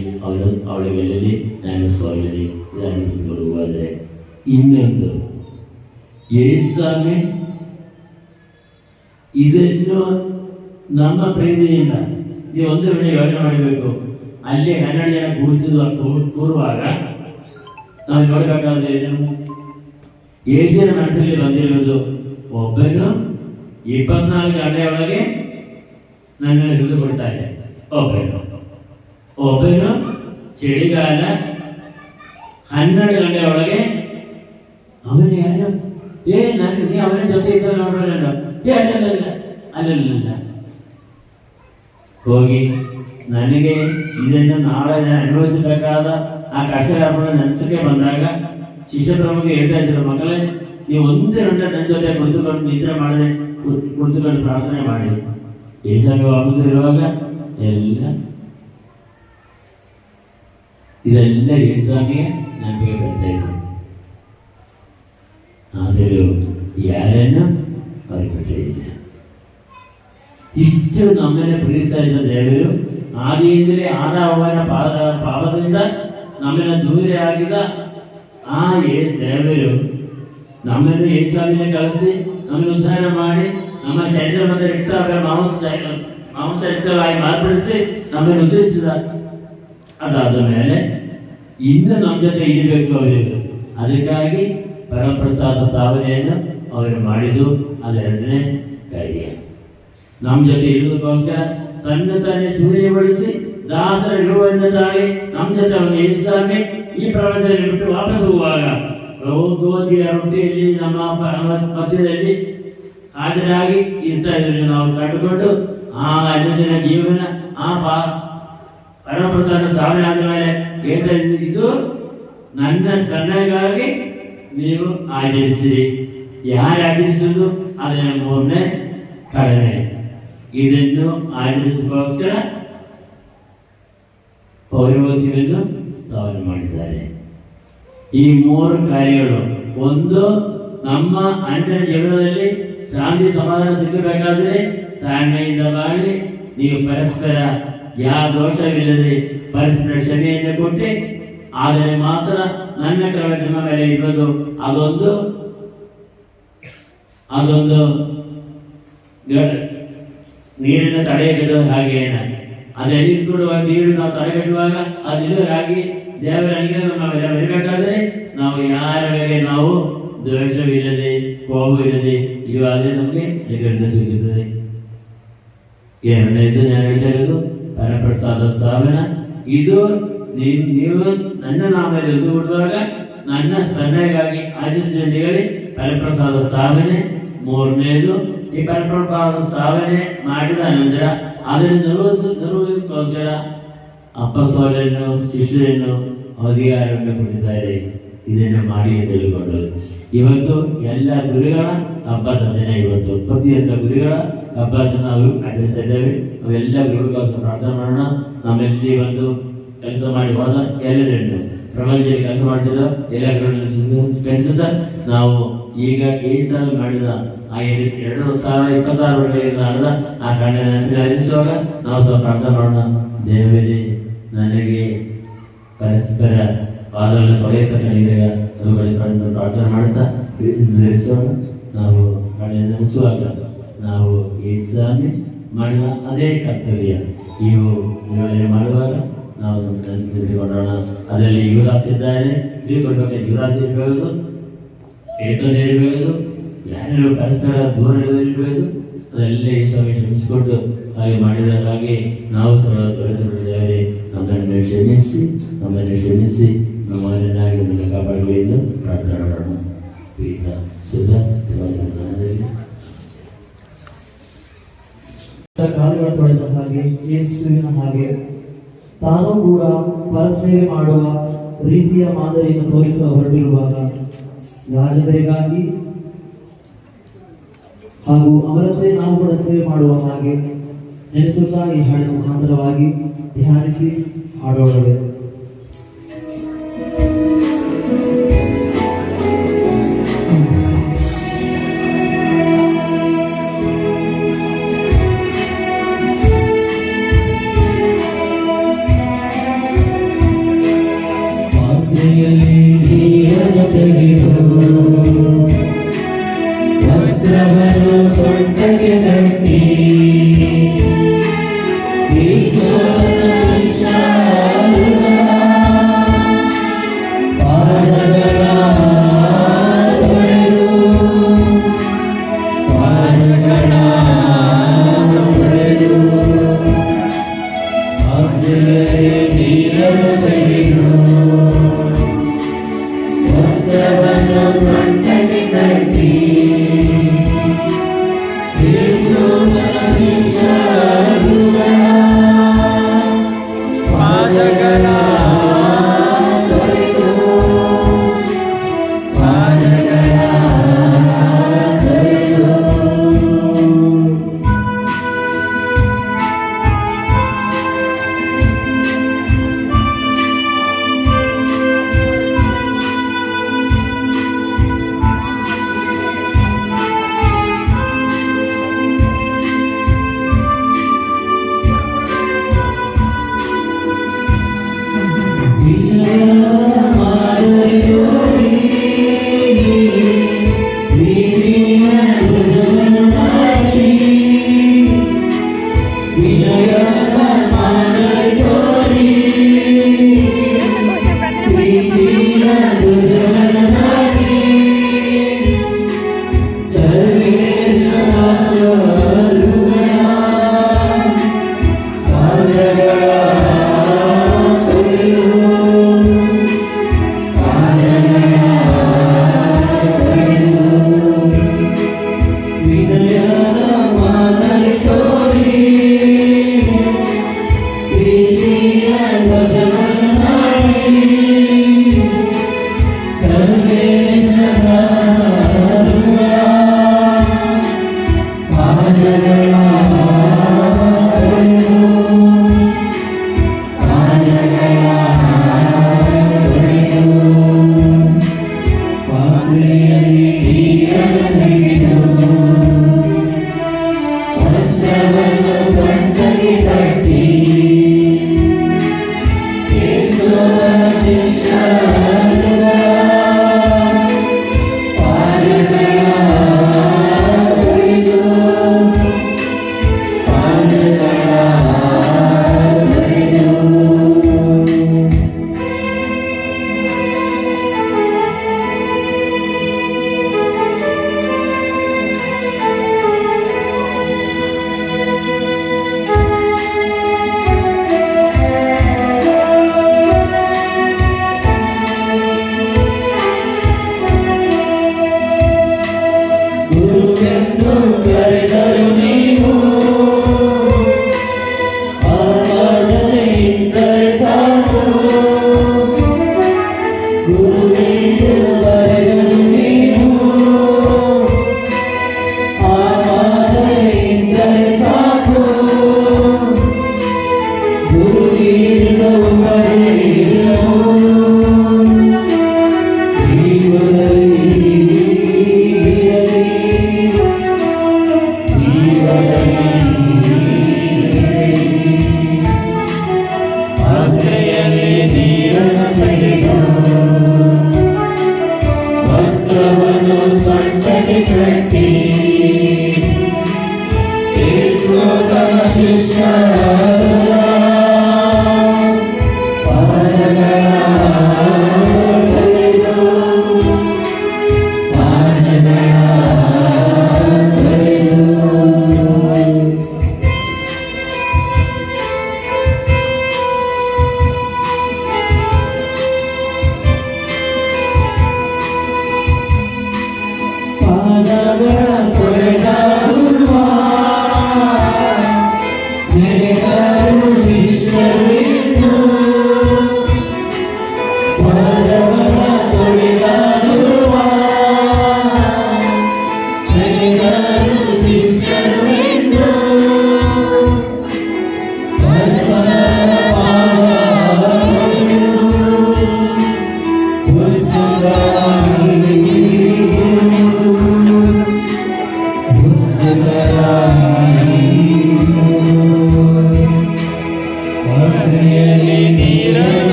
ಅವಳಿಗೆಲ್ಲಲಿ, ನಾನು ಸೋಲಲಿ ಹೋದರೆ. ಇನ್ನೊಂದು, ಏಸಾಮಿ ಇದನ್ನು ನಮ್ಮ ಪ್ರೀತಿಯಿಂದ ನೀವು ಒಂದು ವೇಳೆ ಯೋಚನೆ ಮಾಡಬೇಕು. ಅಲ್ಲಿ 12 ಜನ ಕೂರುವಾಗ ನಾವು ನೋಡಬೇಕಾದ್ರೆ ಯೇಸುವಿನ ಮನಸ್ಸಲ್ಲಿ ಬಂದಿರುವುದು, ಒಬ್ಬನು 24 ಗಂಟೆಯೊಳಗೆ ನನ್ನನ್ನು ಹಿಡಿದು ಕೊಡ್ತಾರೆ. ಒಬ್ಬನು ಚಳಿಗಾಲ 12 ಗಂಟೆಯೊಳಗೆ ಅವನು ಯಾರು? ನೀ ಅವನ ಜೊತೆ ಇದ್ದ ನೋಡೋಣ. ಅಲ್ಲ ಹೋಗಿ ನನಗೆ ಇದನ್ನು ನಾಳೆ ಅನುಭವಿಸಬೇಕಾದ ಆ ಕಷ್ಟಗಳನ್ನು ನೆನೆಸಕ್ಕೆ ಬಂದಾಗ ಶಿಷ್ಯ ಪ್ರಮುಖ ಹೇಳ್ತಾ ಇದ್ರು, ಮಕ್ಕಳೇ ನೀವು ಒಂದೇ ಗಂಟೆ ನನ್ನ ಜೊತೆ ಕುಳಿತುಕೊಂಡು ನಿದ್ರೆ ಮಾಡದೆ ಕುಳಿತುಕೊಂಡು ಪ್ರಾರ್ಥನೆ ಮಾಡಿ. ಏಸಾಮಿ ವಾಪಸ್ ಇರುವಾಗ ಇದೆಲ್ಲ ಏಸಾಮಿಗೆ ನೆನಪಿಗೆ ಬರ್ತಾ ಇದ್ರು. ಆದರೂ ಯಾರನ್ನು ಹೊರಬಿಟ್ಟಿಲ್ಲ. ಇಷ್ಟು ನಮ್ಮನ್ನು ಪ್ರೀತಿಸ್ತಾ ಇದ್ದ ದೇವರು ಆದಿಯಿಂದಲೇ ಆದವನ ಪಾಪದಿಂದ ನಮ್ಮನ್ನು ದೂರ ಆಗಿದ ಆ ದೇವರು ನಮ್ಮನ್ನು ಯೇಸುವಿನ ಕಳಿಸಿ ನಮ್ಮನ್ನು ಉದ್ಧಾರ ಮಾಡಿ ನಮ್ಮ ಶರೀರ ಮತ್ತು ರಕ್ತ ಮಾಂಸ ರಕ್ತವಾಗಿ ಮಾರ್ಪಡಿಸಿ ನಮ್ಮನ್ನು ಉದ್ಧರಿಸಿದ. ಅದಾದ ಮೇಲೆ ಇನ್ನು ನಮ್ಮ ಜೊತೆ ಇರಬೇಕು ಅವರು. ಅದಕ್ಕಾಗಿ ಪರಪ್ರಸಾದ ಸಾವನೆಯನ್ನು ಅವರು ಮಾಡಿದ್ದು ಅದೆರಡನೇ ಕಾರ್ಯ. ನಮ್ಮ ಜೊತೆ ಇರುವುದಕ್ಕೋಸ್ಕರ ತಾನೇ ಸೂರ್ಯಗೊಳಿಸಿ ದಾಸರ ಇರುವುದನ್ನು ತಾಳಿ ನಮ್ಮ ಜೊತೆ ಅವನು ಯೇಸುಸ್ವಾಮಿ ಈ ಪ್ರಪಂಚದಲ್ಲಿ ಬಿಟ್ಟು ವಾಪಸ್ ಹೋಗುವಾಗ ಗೋಧಿಯ ರೊಟ್ಟಿಯಲ್ಲಿ ನಮ್ಮ ಮಧ್ಯದಲ್ಲಿ ಹಾಜರಾಗಿ ಇರ್ತಾ ಇದ್ರಲ್ಲಿ ನಾವು ಕಂಡುಕೊಂಡು ಆ ಅಲ್ಲಿನ ಜೀವನ ಆ ಪರಪ್ರಸಾದ ಸಾವನೆ ಆದ ಮೇಲೆ ಹೇಳ್ತಾ ಇದ್ದು, ನನ್ನ ಸ್ಮರಣೆಗಾಗಿ ನೀವು ಆಚರಿಸಿರಿ. ಯಾರು ಆಚರಿಸುವುದು ಅದನ್ನ ಮೂರನೇ ಕಳನೆ. ಇದನ್ನು ಆಚರಿಸೋಸ್ಕರ ಪೌರವತಿಯನ್ನು ಸ್ಥಾಪನೆ ಮಾಡಿದ್ದಾರೆ. ಈ ಮೂರು ಕಾರ್ಯಗಳು, ಒಂದು ನಮ್ಮ ಅಂತಿಮ ಜೀವನದಲ್ಲಿ ಶಾಂತಿ ಸಮಾಧಾನ ಸಿಗಬೇಕಾದ್ರೆ ತಾಳ್ಮೆಯಿಂದ ಬಾಳಿ ನೀವು ಪರಸ್ಪರ ಯಾವ ದೋಷವಿಲ್ಲದೆ ಪರಸ್ಪರ ಕ್ಷಮೆಯನ್ನು ಕೊಟ್ಟು ಆದರೆ ಮಾತ್ರ ನನ್ನ ಕೃಪೆ ನಿಮ್ಮ ಮೇಲೆ ಇರೋದು. ಅದೊಂದು ನೀರಿನ ತಡೆಗಟ್ಟುವ ಹಾಗೇನ ಅದೆಲ್ಲಿ ಕೊಡುವ ನೀರು ನಾವು ತಡೆಗಟ್ಟುವಾಗ ಅದು ಹಾಗೆ ದೇವರ ನಮ್ಮ ಮೇಲೆ ಬರಬೇಕಾದ್ರೆ ನಾವು ಯಾರ ಮೇಲೆ ನಾವು ದ್ವೇಷವಿಲ್ಲದೆ ಕೋಪವಿಲ್ಲದೆ ಇವಾಗಲೇ ನಮಗೆ ಜಗನ್ನ ಸಿಗುತ್ತದೆ. ಎರಡನೇದು ನಾನು ಹೇಳ್ತಾ ಇರೋದು ಪರಪ್ರಸಾದ ಸಾವನ. ಇದು ನೀವು ನನ್ನ ನಾಮದಲ್ಲಿ ಒಂದು ಬಿಡುವಾಗ ನನ್ನ ಸ್ಮರಣೆಗಾಗಿ ಆಚರಿಸಿ ಹೇಳಿ ಪರಪ್ರಸಾದ ಸಾವನೆ. ಮೂರನೇದು ಈ ಪರಪ್ರಸಾದ ಸಾವನೆ ಮಾಡಿದ ನಂತರ ಅದನ್ನು ನಿರ್ವಹಿಸೋಸ್ಕರ ಅಪ್ಪಸ್ತೋಲರನ್ನು ಶಿಷ್ಯರನ್ನು ಅಧಿಕಾರವನ್ನು ಕೊಟ್ಟಿದ್ದಾರೆ. ಇದನ್ನು ಮಾಡಿ ತಿಳಿದುಕೊಂಡು ಇವತ್ತು ಎಲ್ಲ ಗುರುಗಳ ಹಬ್ಬದ ದಿನ. ಇವತ್ತು ಪ್ರತಿಯೊಂದು ಗುರುಗಳ ಹಬ್ಬವನ್ನು ನಾವು ಆಚರಿಸ್ತಾ ಇದ್ದೇವೆ. ನಾವೆಲ್ಲ ಗುರುಗಳಿಗೋಸ್ಕರ ಪ್ರಾರ್ಥನೆ ಮಾಡೋಣ. ನಮ್ಮೆಲ್ಲಿ ಒಂದು ಕೆಲಸ ಮಾಡಿ ಹೋದ ಎಲ್ಲರನ್ನು ಪ್ರಪಂಚದಲ್ಲಿ ಕೆಲಸ ಮಾಡ್ತಿರೋ ಎಲ್ಲ ಗುರುಗಳನ್ನು ಸ್ಮರಿಸುತ್ತಾ ನಾವು ಈಗ ಈ ಸಲ ಮಾಡಿದ ಆ 2026 ವರ್ಷಗಳಿಂದ ನಡೆದ ಆ ಕಣ್ಣನ್ನು ಹರಿಸುವಾಗ ನಾವು ಸ್ವಲ್ಪ ಪ್ರಾರ್ಥನೆ ಮಾಡೋಣ. ದೇವರೇ ನನಗೆ ಪರಸ್ಪರ ಪಾದವನ್ನು ತೊಳೆಯತಕ್ಕಂಥ ಅವುಗಳನ್ನು ಪ್ರಾರ್ಥನೆ ಮಾಡ್ತಾ ನಿರ್ವಹಿಸೋಣ. ನಾವು ಕಣ್ಣನ್ನು ನೆನೆಸುವಾಗ ನಾವು ಯೇಸುಸ್ವಾಮಿ ಮಾಡಿದ ಅದೇ ಕರ್ತವ್ಯ ಇವು ನಿರ್ವಹಣೆ ಮಾಡುವಾಗ ನಾವು ನೆನೆಸಿಕೊಳ್ಳೋಣ. ಅದರಲ್ಲಿ ಯುವರಾಜ್ ಇದ್ದಾರೆ, ಸ್ವೀಕೊಡ್ಬೇಕು. ಯುವರಾಜ್ ಇರಬಹುದು, ಏತನೇ ಇರಬಹುದು, ಯಾರು ಪರಸ್ಪರ ದೂರ ಇರಬಹುದು, ಅದೆಲ್ಲ ಈ ಸ್ವಾಮಿ ಕ್ಷಮಿಸಿಕೊಟ್ಟು ಹಾಗೆ ಮಾಡಿದಾಗೆ ನಾವು ಸಹ ತೊರೆದುಕೊಂಡಿದ್ದೇವೆ. ನಮ್ಮನ್ನು ಕ್ಷಮಿಸಿ ನಮ್ಮನ್ನಾಗಿ ನನ್ನ ಕಾಪಾಡಲಿ ಎಂದು ಪ್ರಾರ್ಥನೆ ಮಾಡೋಣ. ಈಗ ಸುಧಾ ಕಾಲುಗಳ ತೊಳೆದ ಹಾಗೆ ಯೇಸುವಿನ ಹಾಗೆ ತಾನು ಕೂಡ ಪರಸೇವೆ ಮಾಡುವ ರೀತಿಯ ಮಾದರಿಯನ್ನು ತೋರಿಸುವ ಹೊರಟಿರುವಾಗ ಯಾಜಕರಿಗಾಗಿ ಹಾಗೂ ಅವರಂತೆ ನಾವು ಕೂಡ ಸೇವೆ ಮಾಡುವ ಹಾಗೆ ನೆನೆಸುತ್ತಾ ಈ ಹಾಡಿನ ಮುಖಾಂತರವಾಗಿ ಧ್ಯಾನಿಸಿ ಹಾಡೋಣವೇ. ವಸ್ತ್ರವನ್ನು ಸೊಂಟಕ್ಕೆ ಕಟ್ಟಿ ಪಾದಗಳ ತೊರೆದು ಪಾದಗಳ ತೊರೆದು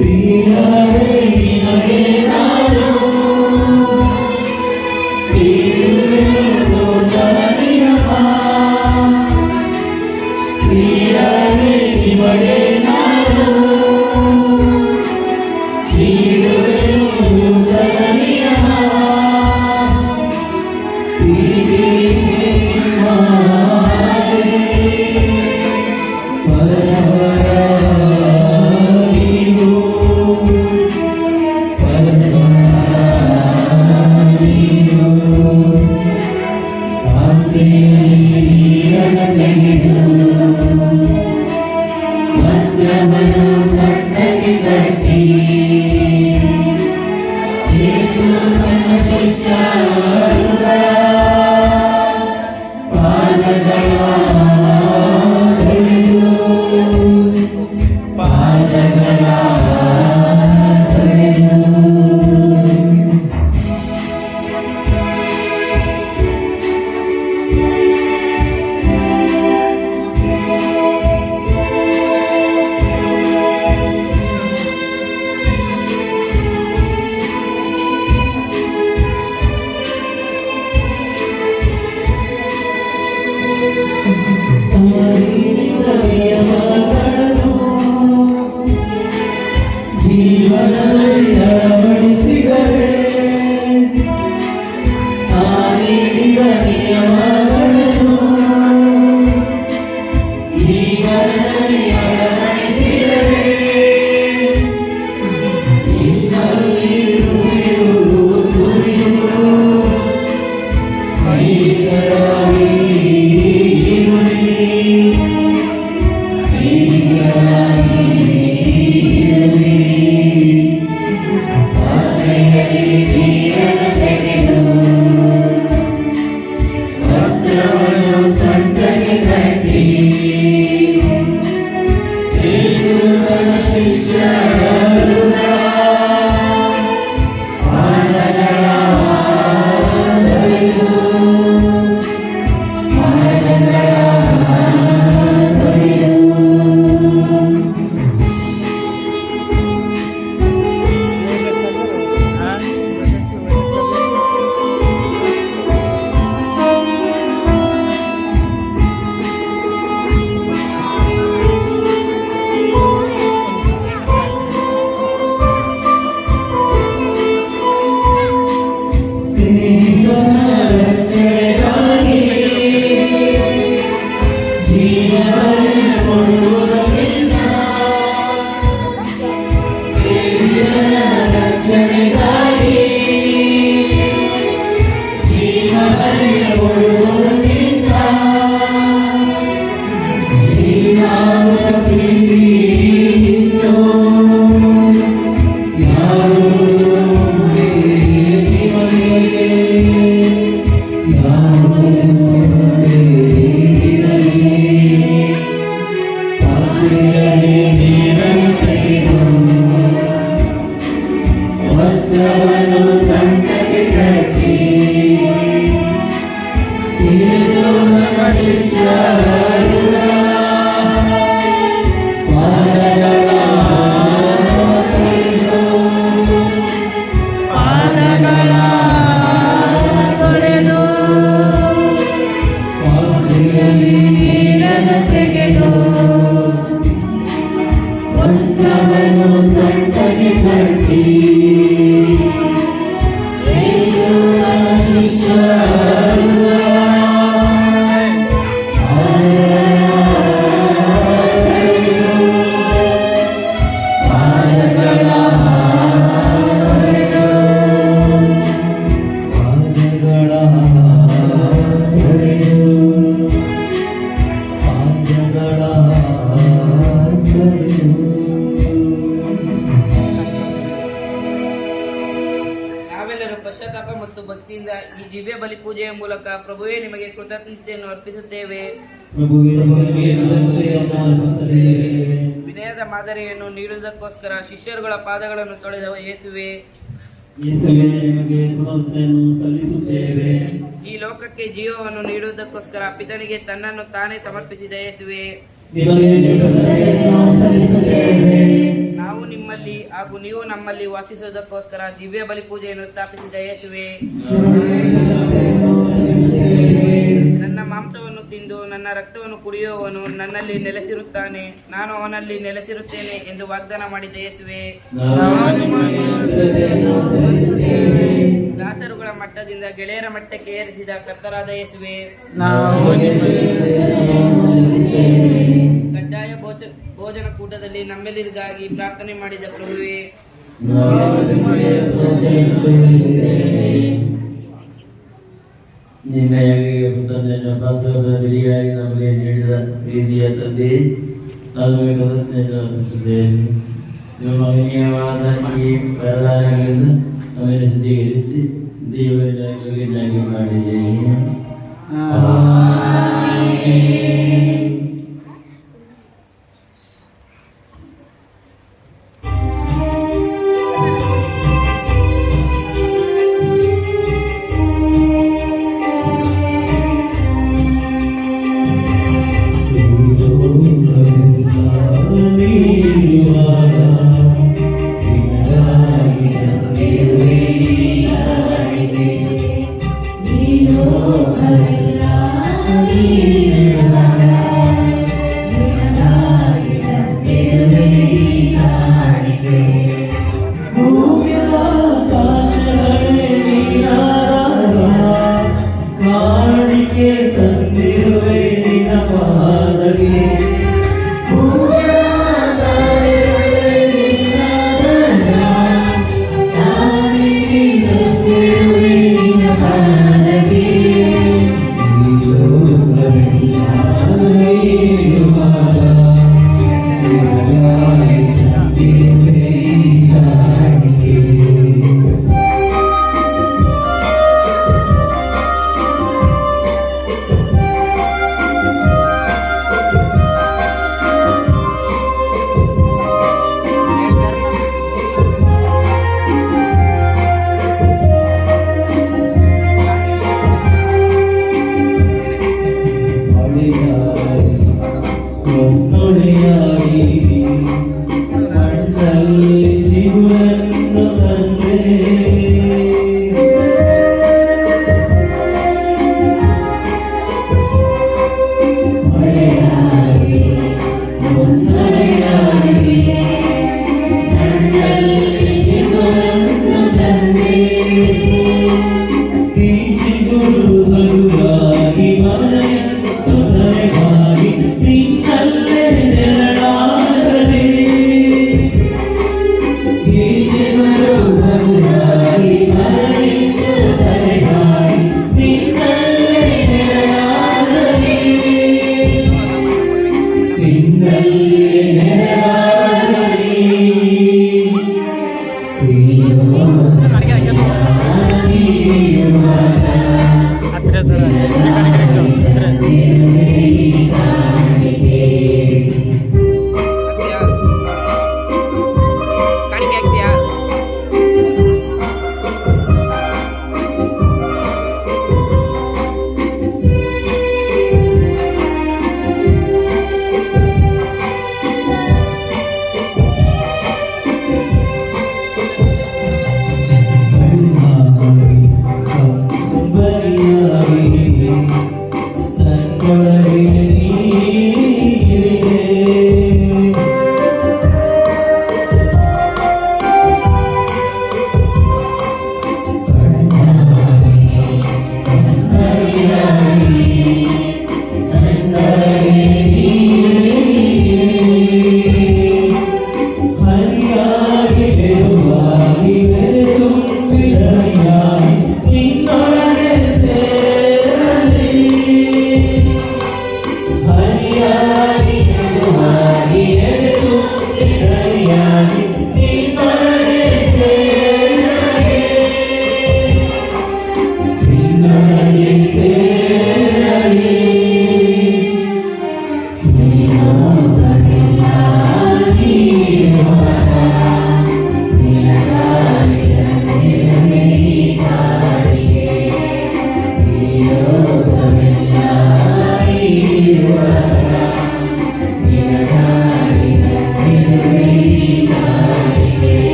ಪ್ರಿಯವೇ ನಿನಗೆ ನಾನು ನೀಡುವೆನು ಧನ್ಯವ ಪ್ರಿಯವೇ ನಿನಗೆ ನಾನು ನೀಡುವೆನು ಧನ್ಯವ ಪ್ರೀತಿಸಿ ನಿಮ್ಮದೇ ಪರಸ್ಪರ ನೀವು ಪರಸ್ಪರ ನೀವು ಪಾತ್ರೆಯನ್ನು ತೆಗೆದು ವಸ್ತ್ರವನ್ನು ಸೊಂಟಕ್ಕೆ ಕಟ್ಟಿ ಯೇಸುವಿನ ಶಿಷ್ಯರ ಪಾದಗಳ ತೊಳೆದು ಪಾದಗಳ ತೊಳೆದು ಜೀವನದಲ್ಲಿ ಅಳವಡಿಸಿದರೆ ನೀಡಿದ ನಿಯಮಗಳನ್ನು ಜೀವನದಲ್ಲಿ ಅಳವಡಿಸಿದರೆ ನಿನ್ನಲ್ಲಿರುವುದು ಸುರಿಯುವುದು ಸ್ನೇಹಿತರಾಗಿ ಇರುವಿರಿ ವಸ್ತ್ರವನ್ನು ಸೊಂಟಕ್ಕೆ ಕಟ್ಟಿ ಯೇಸುವಿನ ಶಿಷ್ಯರ ಪಾದಗಳ ತೊಳೆದು ಪಾದಗಳ ತೊಳೆದು ಸ್ನೇಹಿತನ ರಕ್ಷಣೆಗಾಗಿ ಜೀವನ ಕೊಡುವುದಕ್ಕಿಂತ ಸ್ನೇಹಿತನ ರಕ್ಷಣೆಗಾಗಿ ಜೀವನ ಕೊಡುವುದಕ್ಕಿಂತ ನೀನಾದ ಪ್ರೀತಿ ಇನ್ನು ವಸ್ತ್ರವನ್ನು ಸೊಂಟಕ್ಕೆ ಕಟ್ಟಿ ಯೇಸುವಿನ ಶಿಷ್ಯರ ಪಾದಗಳ ತೊಳೆದು ಪಾದಗಳ ತೊಳೆದು ಪಾತ್ರೆಯಲ್ಲಿ ನೀರನ್ನು ತೆಗೆದು ವಸ್ತ್ರವನ್ನು ಸೊಂಟಕ್ಕೆ ಕಟ್ಟಿ ಯೇಸುವಿನ ಶಿಷ್ಯರ ಪಾದಗಳ ತೊಳೆದು ಪಾದಗಳ ತೊಳೆದು ಪಾದಗಳ ತೊಳೆದು ನಾವೆಲ್ಲರೂ ಪಶ್ಚಾತ್ತಾಪ ಮತ್ತು ಭಕ್ತಿಯಿಂದ ಈ ದಿವ್ಯ ಬಲಿ ಪೂಜೆಯ ಮೂಲಕ ಪ್ರಭುವೇ ನಿಮಗೆ ಕೃತಜ್ಞತೆಯನ್ನು ಅರ್ಪಿಸುತ್ತೇವೆ. ಪ್ರಭುವಿನ ಬಗ್ಗೆ ಕೃತಜ್ಞತೆಯನ್ನು ಅರ್ಪಿಸುತ್ತೇವೆ. ವಿನಯದ ಮಾದರಿಯನ್ನು ನೀಡುವುದಕ್ಕೋಸ್ಕರ ಶಿಷ್ಯರುಗಳ ಪಾದಗಳನ್ನು ತೊಳೆದವ ಯೇಸುವೆ, ಯೇಸುವೆ ನಿಮಗೆ ಕೃತಜ್ಞತೆಯನ್ನು ಸಲ್ಲಿಸುತ್ತೇವೆ. ಈ ಲೋಕಕ್ಕೆ ಜೀವವನ್ನು ನೀಡುವುದಕ್ಕೋಸ್ಕರ ಪಿತನಿಗೆ ತನ್ನನ್ನು ತಾನೇ ಸಮರ್ಪಿಸಿದ ಯೇಸುವೆ, ನಿಮಗೆ ಕೃತಜ್ಞತೆಯನ್ನು ಸಲ್ಲಿಸುತ್ತೇವೆ. ನಾವು ನಿಮ್ಮಲ್ಲಿ ಹಾಗೂ ನೀವು ನಮ್ಮಲ್ಲಿ ವಾಸಿಸುವುದಕ್ಕೋಸ್ಕರ ದಿವ್ಯ ಬಲಿ ಪೂಜೆಯನ್ನು ಸ್ಥಾಪಿಸಿದ ಯೇಸುವೆ, ನನ್ನ ಮಾಂಸವನ್ನು ತಿಂದು ನನ್ನ ರಕ್ತವನ್ನು ಕುಡಿಯುವವನು ನನ್ನಲ್ಲಿ ನೆಲೆಸಿರುತ್ತಾನೆ, ನಾನು ಅವನಲ್ಲಿ ನೆಲೆಸಿರುತ್ತೇನೆ ಎಂದು ವಾಗ್ದಾನ ಮಾಡಿದ ಯೇಸುವೆ, ದಾಸರುಗಳ ಮಟ್ಟದಿಂದ ಗೆಳೆಯರ ಮಟ್ಟಕ್ಕೆ ಏರಿಸಿದ ಕರ್ತರಾದ ಯೇಸುವೆ, ಕಡ್ಡಾಯ ಭೋಜನ ಕೂಟದಲ್ಲಿ ನಮ್ಮೆಲ್ಲರಿಗಾಗಿ ಪ್ರಾರ್ಥನೆ ಮಾಡಿದ ಪ್ರಭುವೇ, ನಿನ್ನೆಯಾಗಿ ಪುತ್ರನನ್ನು ಪಾಸ್ಕದ ಬಲಿಯಾಗಿ ನಮಗೆ ನೀಡಿದ ಪ್ರೀತಿಯ ತಂದೆ, ನಮಗೆ ಕೃತಜ್ಞತೆ ಅರ್ಪಿಸುತ್ತೇವೆ. ನಿಮ್ಮ ಮಹನೀಯವಾದ ಈ ವರದಾನಗಳಿಂದ ನಮ್ಮನ್ನು ಶುದ್ಧೀಕರಿಸಿ ದೇವರಿಗಾಗಿ ಮಾಡಿದ್ದೇವೆ. Amen.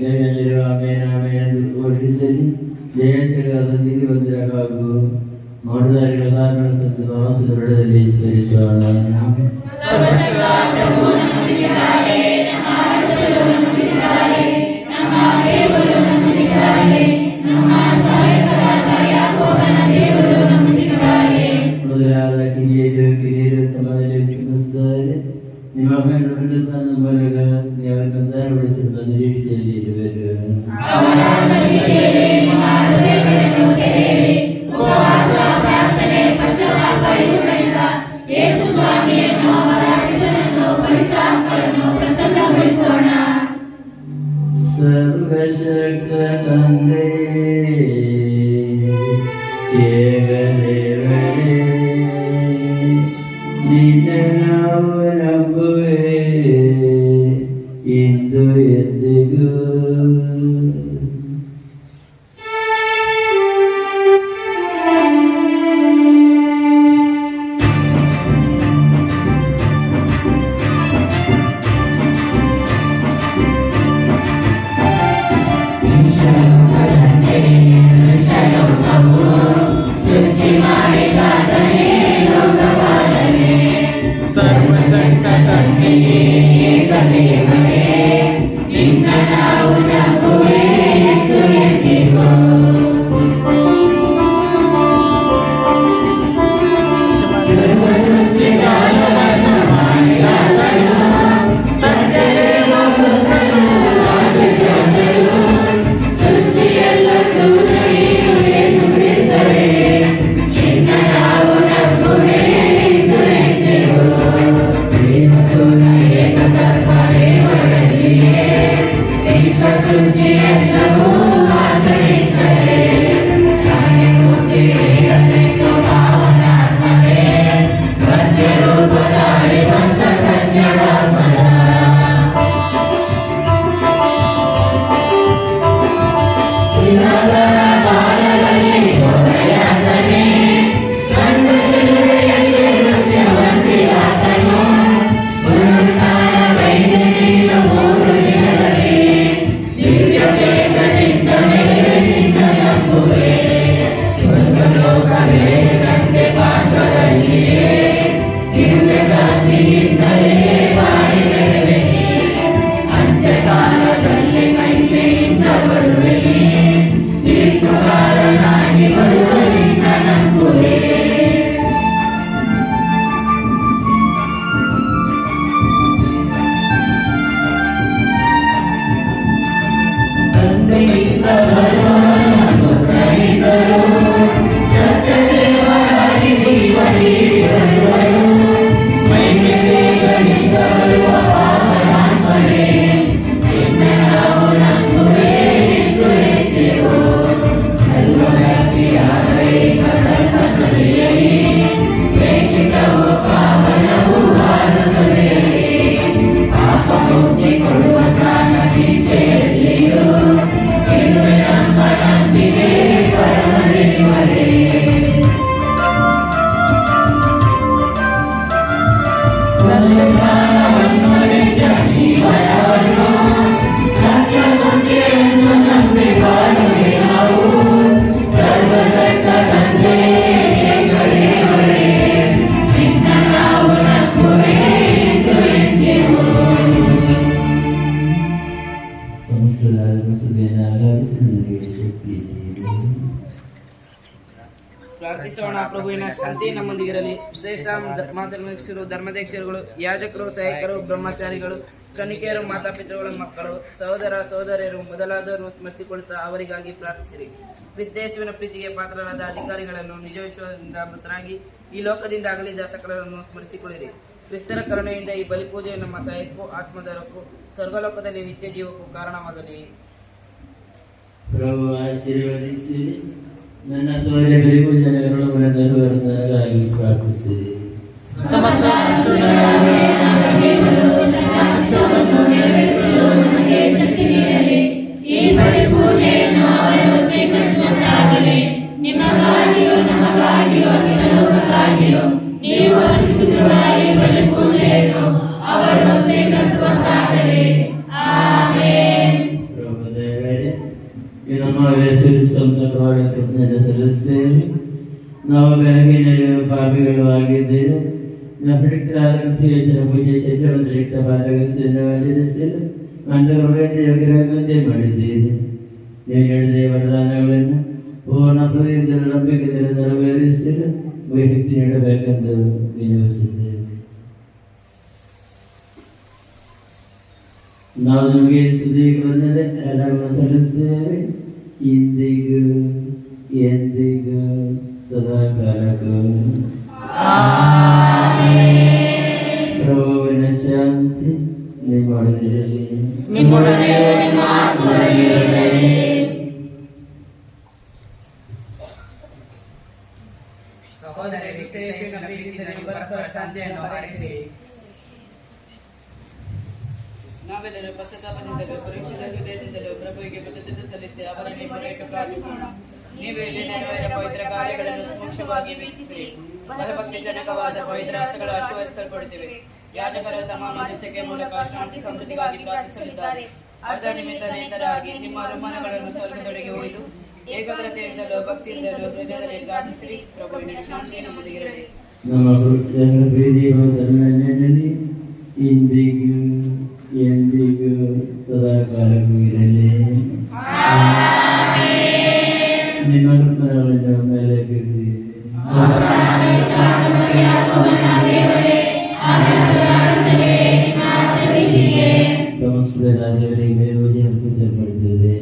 ಜಯದಲ್ಲಿರುವ ಮೇನಾಮೆಯನ್ನು ಘೋಷಿಸಲಿ. ಜಯಶ್ರೀಗಾರದೊಂದಿಗೆ ಬಂದಿರಬೇಕು ಮಾಡುವುದಾಗಿರುವ ಸಾಧನ ತಂದು ಮಾಂಸದ ಬುಡದಲ್ಲಿ ಸ್ಮರಿಸೋಣ. ಮೊದಲಾದ ಕಿರಿಯರು ಸಮಾಜದಲ್ಲಿ ಸ್ಮರಿಸುತ್ತಾರೆ. ನಿಮ್ಮ ಮಗನ ಮೂಲಕ ಅವರ ಸಂತಾನಗೊಳಿಸಿರುವ ನಿರೀಕ್ಷೆಯಲ್ಲಿ ಇರುವರು. ಸರ್ವಶಕ್ತ ತಂದೆ ಏಕದೇವರೇ, ನಿನ್ನ ನಾವು ನಂಬುವೆ ಇಂದು ಎಂದಿಗೂ. ಸರ್ವಶಕ್ತ ತಂದೆಯೇ ಏಕದೇವರೇ, ನಿನ್ನ ನಾವು ನಂಬುವೆ ಎಂದು ಎಂದಿಗೂ. ಸರ್ವಸೃಷ್ಟಿಜಾಲವನ್ನು ಮಾಡಿದಾತನು, ಸತ್ಯದೇವಪುತ್ರನು ಆದಿತ್ಯನು, ಸೃಷ್ಟಿಯೆಲ್ಲ ಸುರನೀನು ಯೇಸು ಕ್ರಿಸ್ತರೇ, ನಿನ್ನ ನಾವು ನಂಬುವೆ ಎಂದು ಎಂದಿಗೂ. ಪ್ರೇಮಸುರ ಏಕ ಸರ್ವ ದೇವರಲ್ಲಿಯೇ ವಿಶ್ವ ಸೃಷ್ಟಿಯೆಲ್ಲವೂ ಆತನಿಂದಲೇ. ಪ್ರಾಣಿಮೂರ್ತಿ ಏಕತೆತ್ವ ಪಾವನಾತ್ಮನೇ, ಪ್ರತ್ಯರೂಪ ತಾಳಿ ಬಂದ ಕನ್ಯಕಾತ್ಮನ. ಚಿನ್ನದರ ಕಾಲದಲ್ಲಿ ಘೋರೆಯಾದನೆ, ಕಂದ ಶಿಲುಬೆಯಲ್ಲಿ ನೃತ್ಯವಂತಿಯಾದನು. ಪುನರುತ್ಥಾನಗೈದ ನೀನು 3 ದಿನದಲ್ಲಿ, ದಿವ್ಯ ತೇಜದಿಂದಲೇ ನಿನ್ನ ನಂಬುವೆ. ಸ್ವರ್ಗಲೋಕ ವೇದದಂತೆ ಪಾರ್ಶ್ವದಲ್ಲಿಯೇ, ದಿವ್ಯ ಕಾಂತಿಯಿಂದಲೇ ಬಾಳಿ ಬೆಳೆವೆ ನೀ. ಅಂತ್ಯಕಾಲದಲ್ಲಿ ಮಹಿಮೆಯಿಂದ ಬರುವೆ ನೀ, ತೀರ್ಪುಗಾರನಾಗಿ ಬರುವ ನಿನ್ನ ನಂಬುವೆ. ತಂದೆಯಿಂದ ಬರುವವನು ಪುತ್ರನಿಂದಲೂ, ಸತ್ಯದೇವರಾಗಿ ಜೀವ ನೀಡಿ ಬರುವನು. ಮಹಿಮೆ ದೇವರಿಂದ ಬರುವ ಪಾವನಾತ್ಮನೇ, ನಿನ್ನ ನಾವು ನಂಬುವೆ ಎಂದು ಎಂದಿಗೂ. ಸರ್ವವ್ಯಾಪಿಯಾದ ಏಕ ಸರ್ವಸಭೆಯಲ್ಲಿ, ಪ್ರೇಷಿತವೂ ಪಾವನವೂ ಆದ ಸಭೆಯಲ್ಲಿ, ಪಾಪ ಮುಕ್ತಿ ಕೊಡುವ ಸ್ನಾನ ದೀಕ್ಷೆಯಲ್ಲಿಯೂ ಇರುವೆ ನಮ್ಮ ನಂಬಿಕೆ ಪರಮ ದೇವರೇ. ಪುನರುತ್ಥಾನವನ್ನು ನಿತ್ಯ ಜೀವನವನ್ನು, ಸತ್ಯಮುಕ್ತಿಯನ್ನು ನಂಬಿ ಬಾಳುವೆ ನಾವು. ಸರ್ವಶಕ್ತ ತಂದೆಯೇ ಏಕದೇವರೇ, ನಿನ್ನ ನಾವು ನಂಬುವೆ ಎಂದು ಎಂದಿಗೂ. ಸಂಸ್ಕೃತದ ಮಸೂದೆಯನ್ನು ಆಗಾರಿಸಿ ನನಗೆ ಶಕ್ತಿ ನೀಡು. ಪ್ರಾರ್ಥಿಸೋಣ. ಪ್ರಭುವಿನ ಶಾಂತಿ ನಮ್ಮೊಂದಿಗಿರಲಿ. ಶ್ರೇಷ್ಠ ಮಾತೃಮುಖರು, ಧರ್ಮದೀಕ್ಷರುಗಳು, ಯಾಜಕರು, ಸಹಾಯಕರು, ಬ್ರಹ್ಮಚಾರಿಗಳು, ಕನ್ನಿಕೆಯರು, ಮಾತಾಪಿತೃಗಳ ಮಕ್ಕಳು, ಸಹೋದರ ಸಹೋದರಿಯರು ಮೊದಲಾದವರನ್ನು ಸ್ಮರಿಸಿಕೊಳ್ಳುತ್ತಾ ಅವರಿಗಾಗಿ ಪ್ರಾರ್ಥಿಸಿರಿ. ಕ್ರಿಸ್ತೇಶುವಿನ ಪ್ರೀತಿಗೆ ಪಾತ್ರರಾದ ಅಧಿಕಾರಿಗಳನ್ನು ನಿಜ ವಿಶ್ವಾಸದಿಂದ ಮೃತರಾಗಿ ಈ ಲೋಕದಿಂದ ಅಗಲಿದ ಸಕಲರನ್ನು ಸ್ಮರಿಸಿಕೊಳ್ಳಿರಿ. ಕ್ರಿಸ್ತರ ಕರುಣೆಯಿಂದ ಈ ಬಲಿಪೂಜೆಯು ನಮ್ಮ ಸಹಾಯಕ್ಕೂ ಆತ್ಮದರಕ್ಕೂ ಸ್ವರ್ಗಲೋಕದಲ್ಲಿ ನಿತ್ಯ ಜೀವಕ್ಕೂ ಕಾರಣವಾಗಲಿ. ಪ್ರಭು ಆಶೀರ್ವದಿಸಿರಿ. ನನ್ನ ಸೋದರ ಬಲಿಪೂಜನೆಗಳನ್ನು ಮನದಲ್ಲಿ ಪ್ರಾರ್ಥಿಸಿರಿ. ಸಮಸ್ತ ದುಷ್ಟರನ್ನು ದೇವರು ತನ್ನ ಚಿತ್ತವನ್ನು ನೆರವೇರಿಸಲು ನಮಗೆ ಶಕ್ತಿ ನೀಡಲಿ. ಈ ಬಲಿಪೂಜೆಯನ್ನು ಅವರು ಸ್ವೀಕರಿಸುವಂತಾಗಲಿ. ನಿಮಗಾಗಿಯೂ ನಾವು ಬೆಳಗಿನ ಪಾಪಿಗಳು ಆಗಿದ್ದೇವೆ. ಯೋಚನೆ ಪೂಜೆ ಸಜ್ಜರಿಕ್ತ ಪಾಠಗಳಿಸಿಲ್ಲ ಮಂಡಲತೆ ಮಾಡಿದ್ದೇವೆ. ನೀವು ಹೇಳಿದೆ ವರದಾನಗಳನ್ನು ಪೂರ್ಣ ಹೃದಯದಲ್ಲಿ ನಂಬಿಕೆಯಿಂದ ನೆರವೇರಿಸಿಲ್ಲ ಶಕ್ತಿ ನೀಡಬೇಕೆಂದು ವಿನಯಿಸಿದ್ದೇವೆ. ನಾವು ನಿಮಗೆ ಸ್ತುತಿಗಳನ್ನೇ ಎಲ್ಲವನ್ನು ಸಲ್ಲಿಸ್ತೇವೆ, ಇಂದಿಗೂ ಎಂದಿಗೂ ಸದಾ ಕಾಲಕ್ಕೂ. ಪ್ರಭುವಿನ ಶಾಂತಿ ನಿಮ್ಮೊಡನಿರಲಿ. ಸಹೋದರರೇ, ಪರಸ್ಪರ ಶಾಂತಿಯನ್ನು ಹಾರೈಸಿ. ನಾವೆಲ್ಲರೂ ಪಶ್ಚಾತ್ತಾಪದಿಂದಲೂ ಪರೀಕ್ಷಿತ ಹೃದಯದಿಂದಲೂ ಪ್ರಭುವಿಗೆ ಕೃತಜ್ಞತೆ ಸಲ್ಲಿಸಿ ಅವರಲ್ಲಿ ಮೊರೆಯಿಟ್ಟು ಪ್ರಾರ್ಥಿಸೋಣ. ನೀವೇ ಇಲ್ಲಿ ನೆರವೇರಿದ ಪವಿತ್ರ ಕಾರ್ಯಗಳನ್ನು ಸೂಕ್ಷ್ಮವಾಗಿ ವೀಕ್ಷಿಸಿರಿ. ಭಯಭಕ್ತಿಜನಕವಾದ ಪವಿತ್ರ ಹಸ್ತಗಳು ಆಶೀರ್ವದಿಸಲ್ಪಡುತ್ತಿವೆ. ಯಾಜಕರು ತಮ್ಮ ಮಧ್ಯಸ್ಥಿಕೆ ಮೂಲಕ ಶಾಂತಿ ಸಮೃದ್ಧಿಗಾಗಿ ಪ್ರಾರ್ಥಿಸಲಿದ್ದಾರೆ. ಅರ್ಧ ನಿಮಿತ್ತ ನೇತರಾಗಿ ನಿಮ್ಮ ಅನುಮಾನಗಳನ್ನು ಸ್ವರ್ಗದೊಳಗೆ ಒಯ್ದು ಏಕಾಗ್ರತೆಯಿಂದಲೂ ಭಕ್ತಿಯಿಂದಲೂ ಹೃದಯದಲ್ಲಿ ಪ್ರಾರ್ಥಿಸಿರಿ. ಪ್ರಭುವಿನ ಶಾಂತಿ ನಮ್ಮೊಂದಿಗಿರಲಿ. ನಮ್ಮ ಪ್ರೀತಿ ಇಂದಿಗೂ ಎಂದಿಗೂ ಸದಾ ಕಾಲಕ್ಕೂ ಇರಲಿ. ನಿಮ್ಮ ಕೃಪೆಗಳನ್ನು ಮೇಲೆ ಕೀರ್ತಿ. ಸಮಸ್ತ ರಾಜ್ಯಗಳಿಗೆ ಅರ್ಪಿಸಲ್ಪಡುತ್ತದೆ.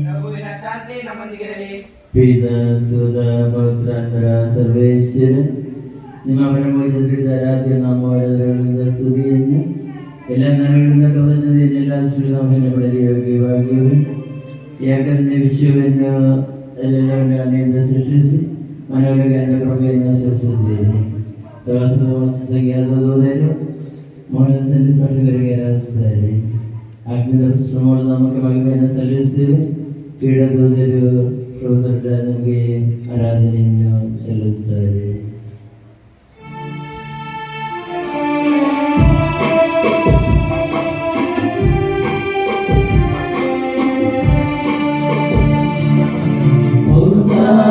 ಪ್ರಭುವಿನ ಶಾಂತಿ ನಮ್ಮೊಂದಿಗಿರಲಿ. ಪಿತ ಸುತ ಪವಿತ್ರಾತ್ಮರ ಸರ್ವೇಶ್ವರ ನಿಮ್ಮ ಪರಮೋಚಿತ ರಾಜ್ಯ ನಾಮವಾದ ಸ್ತುತಿಯನ್ನು ಎಲ್ಲ ನರಗಳಿಂದ ಕವಚದಿಂದ ಶ್ರೀರಾಮನ ಬಳಿ ಯೋಗ್ಯವಾಗಿಯೂ, ಯಾಕಂದರೆ ವಿಶ್ವವನ್ನು ಎಲ್ಲೆಲ್ಲವನ್ನು ಅನ್ಯದಿಂದ ಸೃಷ್ಟಿಸಿ ಮನೆಯೊಳಗೆ ಅನ್ನ ಕೃಪೆಯನ್ನು ಸೃಷ್ಟಿಸಿದ್ದೇನೆ. ಸಹಸ್ರ ಹೋದರು ಮೋಹನದಲ್ಲಿ ಸಟಗರಿಗೆ ಆರಾಧಿಸಿದ್ದಾರೆ. ಆಗ್ನಿಂದ ಶ್ರಮದ ನಮಗೆ ಮಹಿಮೆಯನ್ನು ಸಲ್ಲಿಸ್ತೇವೆ. ಕ್ರೀಡಾದೋದರು ಪ್ರಭುದೊಡ್ಡ ನಮಗೆ ಆರಾಧನೆಯನ್ನು ಸಲ್ಲಿಸುತ್ತಾರೆ. Hosanna,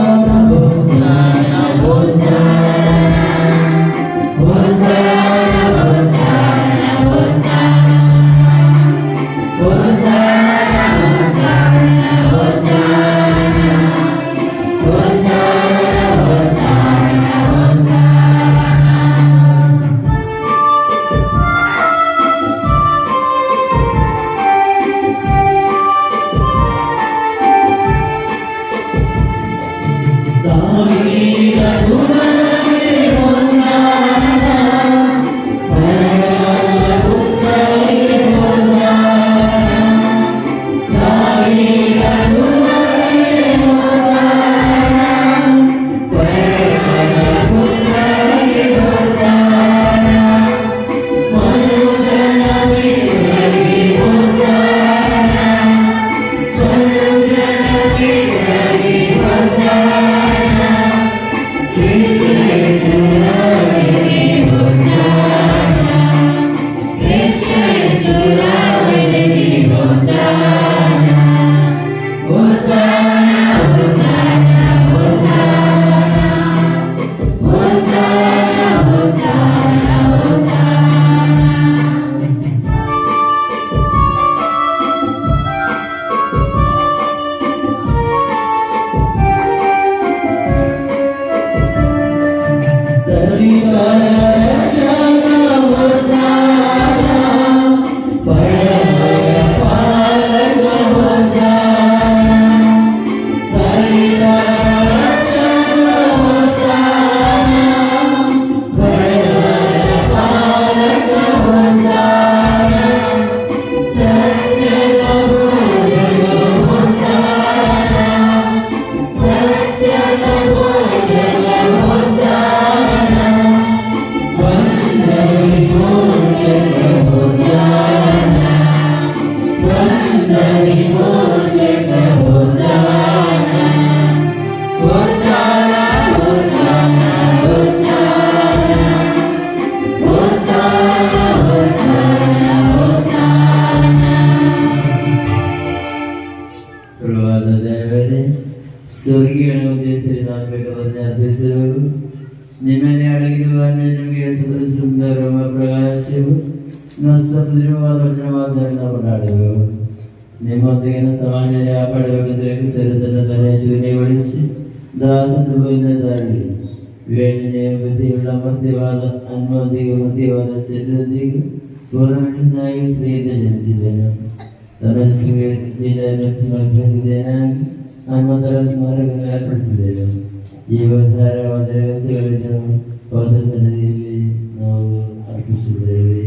ಸ್ವರ್ಗೀಯ ಉದ್ದೇಶದಲ್ಲಿ ನಾವು ಬೇಕಾದ್ರೆ ಅರ್ಪಿಸುವ ನಿನ್ನನ್ನೇ ಅಡಗಿರುವ ನಮಗೆ ಸುಂದರ ಪ್ರಕಾಶವು ಸಮುದ್ರವಾದ ಕೊಂಡಾಡುವು ನಿಮ್ಮೊಂದಿಗಿನ ಸಮಾನ್ಯ ಪಡೆಯುವುದಕ್ಕೆ ಸರಿತನ ಶೂನ್ಯಗೊಳಿಸಿ ದಾಸನುಭವಿನ ದಾಳಿ ವೇದನೆಯ ಬುದ್ಧಿಯುಳ್ಳ ಮೃತ್ಯವಾದ ಅನ್ಮೊಂದಿಗೆ ಮೃತ್ಯವಾದ ಶರೀರದೊಂದಿಗೆ ಪೂರ್ಣಮನುಷ್ಯನಾಗಿ ಸ್ತ್ರೀಯಿಂದ ಜನಿಸಿದನು ತನ್ನದೇನಾಗಿ ಹನುಮಂತರ ಸ್ಮಾರಕವನ್ನು ಏರ್ಪಡಿಸಿದೆನು ಈ ಉದ್ಧಾರವಾದ ರಹಸ್ಯಗಳನ್ನು ಪವಿತ್ರ ಸನ್ನಿಧಿಯಲ್ಲಿ ನಾವು ಅರ್ಪಿಸಿದ್ದೇವೆ.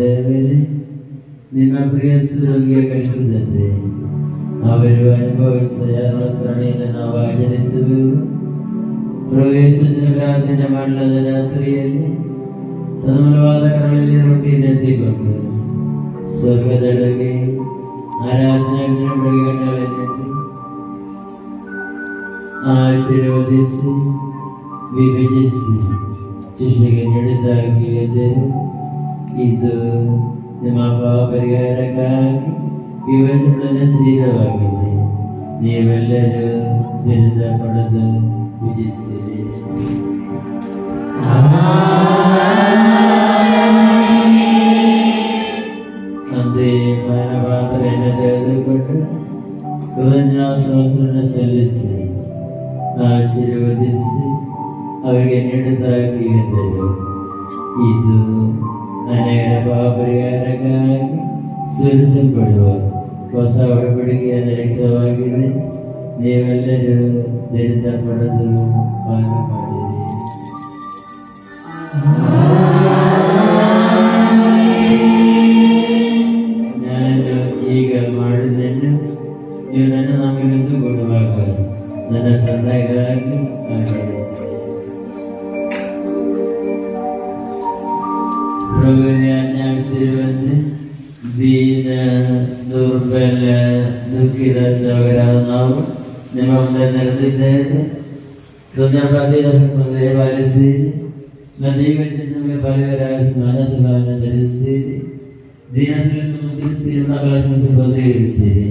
ದೇವರೇ, ನಿನ್ನ ಪ್ರಿಯ ಸುರರಿಗೆ ಕಲಿಸಿದಂತೆ ಅವರು ಅನುಭವಿಸಿದ ಸ್ಮರಣೆಯನ್ನು ನಾವು ಆಚರಿಸುವೆವು. ಪ್ರವೇಶ ಪ್ರಾರ್ಥನೆ ಮಾಡಲಾದ ರಾತ್ರಿಯಲ್ಲಿ ತನ್ಮೂಲವಾದ ಕಡಲಲ್ಲಿ ರೊಟ್ಟಿಯನ್ನು ಎತ್ತಿಕೊಂಡು ಸ್ವರ್ಗದೊಳಗೆ ಆರಾಧನೆ ಬೆಳಗ್ಗೆ ಗಂಟೆಗಳನ್ನೆತ್ತಿ ಆಶೀರ್ವದಿಸಿ ವಿಭಜಿಸಿ ಶಿಷ್ಯರಿಗೆ ನೀಡಿದ್ದಾಗಿ ಇದು ನಿಮ್ಮ ಪಾಪ ಪರಿಹಾರಕ್ಕಾಗಿ ವಿವರಿಸಿದ ಶರೀರವಾಗಿದೆ. ನೀವೆಲ್ಲರೂ ದಿನದ ಪಡೆದು ವಿಧಿಸಿರಿ. ಅಂತೆಯೇ ಮಾನವಾದರೆಯನ್ನು ತೆಗೆದುಕೊಂಡು ಕೃತಜ್ಞಾಸ್ತೋತ್ರವನ್ನು ಸಲ್ಲಿಸಿ ಆಶೀರ್ವದಿಸಿ ಅವರಿಗೆ ನೀಡಿದ್ದಾಗಿ ಎಂದರು. ಇದು ಅನೇಕ ಪಾಪ ಪರಿಹಾರಕ್ಕಾಗಿ ಸುರಿಸಲ್ಪಡುವ ಹೊಸ ಒಡಂಬಡಿಕೆಯ ರಕ್ತವಾಗಿದೆ. ನೀವೆಲ್ಲರೂ ದರಿದ್ರ ಪಡೆದು ಪಾನ ಮಾಡಿರಿ. ನಾನು ಈಗ ಮಾಡಿದ್ದನ್ನು ನೀವು ನನ್ನ ನಾಮಗಳನ್ನು ಕೊಡುವಾಗ ನನ್ನ ಸಂದಾಯಗಾಗಿ ಆಚರಿಸಿ. ಪ್ರಭುವಿರುವಂತೆ ದೀನ ದುರ್ಬಲ ದುಃಖಿತ ಸಹೋದರ ನಾವು ನಿಮ್ಮ ಮುಂದೆ ನೆರೆದಿದ್ದೇವೆ. ಪಾಲಿಸ್ತೀರಿ. ನಮಗೆ ಪರಿಹಾರ ಮನಸ್ಸನ್ನು ಧರಿಸ್ತೀರಿ. ದೀನಸಗಳನ್ನು ಮುಗಿಸ್ತೀರಿ. ಬದಿಗಿರಿಸ್ತೀರಿ.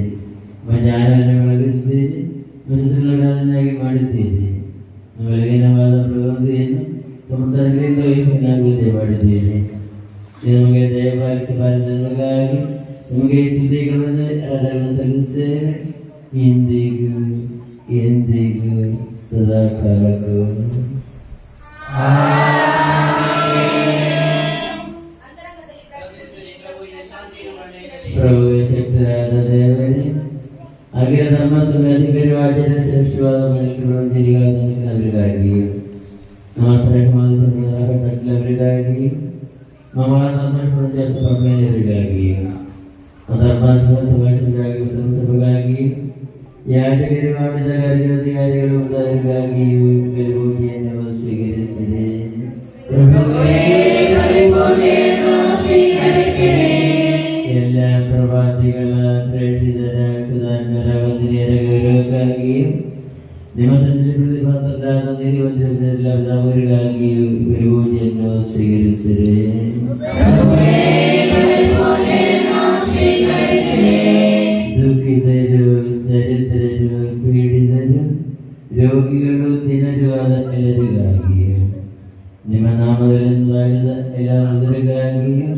ಜ್ಞಾನವನ್ನು ಬೆಳಗಿಸ್ತೀರಿ. ವಸತಿಗಳನ್ನಾಗಿ ಮಾಡುತ್ತೀರಿ. ಬೆಳಗಿನವಾದ ಪ್ರವೃತ್ತಿಯನ್ನು ತೊಂದರೆಗಳಿಂದ ಮಾಡಿದ್ದೀರಿ. ನಿಮಗೆ ದಯಪಾಲಿಸಿ ಬಾರದಕ್ಕಾಗಿ ನಿಮಗೆ ಸ್ತುತಿಗಳನ್ನು ಸಲ್ಲಿಸುತ್ತೇವೆ. ಇಂದಿಗೂ ಎಂದಿಗೂ ಸದಾ ಕಾಲಕ್ಕೂ. ಪ್ರಭು ಶಕ್ತರಾದ ದೇವರೇ, ಅಖಿಲ ಧರ್ಮ ಸಮಿತಿಗೆ ಆಚಾರ್ಯ ಶ್ರೇಷ್ಠವಾದ ಅವರಿಗಾಗಿಯೂ ನಮ್ಮ ಶ್ರೇಷ್ಠವಾದವರಿಗಾಗಿಯೂ ನಮ್ಮ ಧರ್ಮಗಳಿಗಾಗಿಯೂ ಸಭಾಷಣಗಾಗಿ ಸಭೆಗಾಗಿ ಯಾಜಕರು ಮಾಡಿದ ಕಾರ್ಯಾಧಿಕಾರಿಗಳು ಉದಾರಿಗಾಗಿಯೂ ಗೆಲುವಿಯನ್ನು ಸ್ವೀಕರಿಸಿದೆ. ಎಲ್ಲ ಪ್ರವಾದಿಗಳ ಪ್ರೇಷಿತರ ಗೌರವಕ್ಕಾಗಿಯೂ ನಿಮ್ಮ ಸಂಜೆ ಪ್ರತಿಪಾದಕರಾದ ಅವರಿಗಾಗಿಯೂ ಗೆಲುವಿಯನ್ನು ಸ್ವೀಕರಿಸಿದೆ. ದುಃಖಿತರು, ದರಿದ್ರರು, ಪೀಡಿತರು, ರೋಗಿಗಳು, ದಿನರು ಆದ ಎಲ್ಲರಿಗಾಗಿಯೂ ನಿಮ್ಮ ನಾಮಗಳಿಂದಾಗಿದ ಎಲ್ಲ ಮಧುರಿಗಾಗಿಯೂ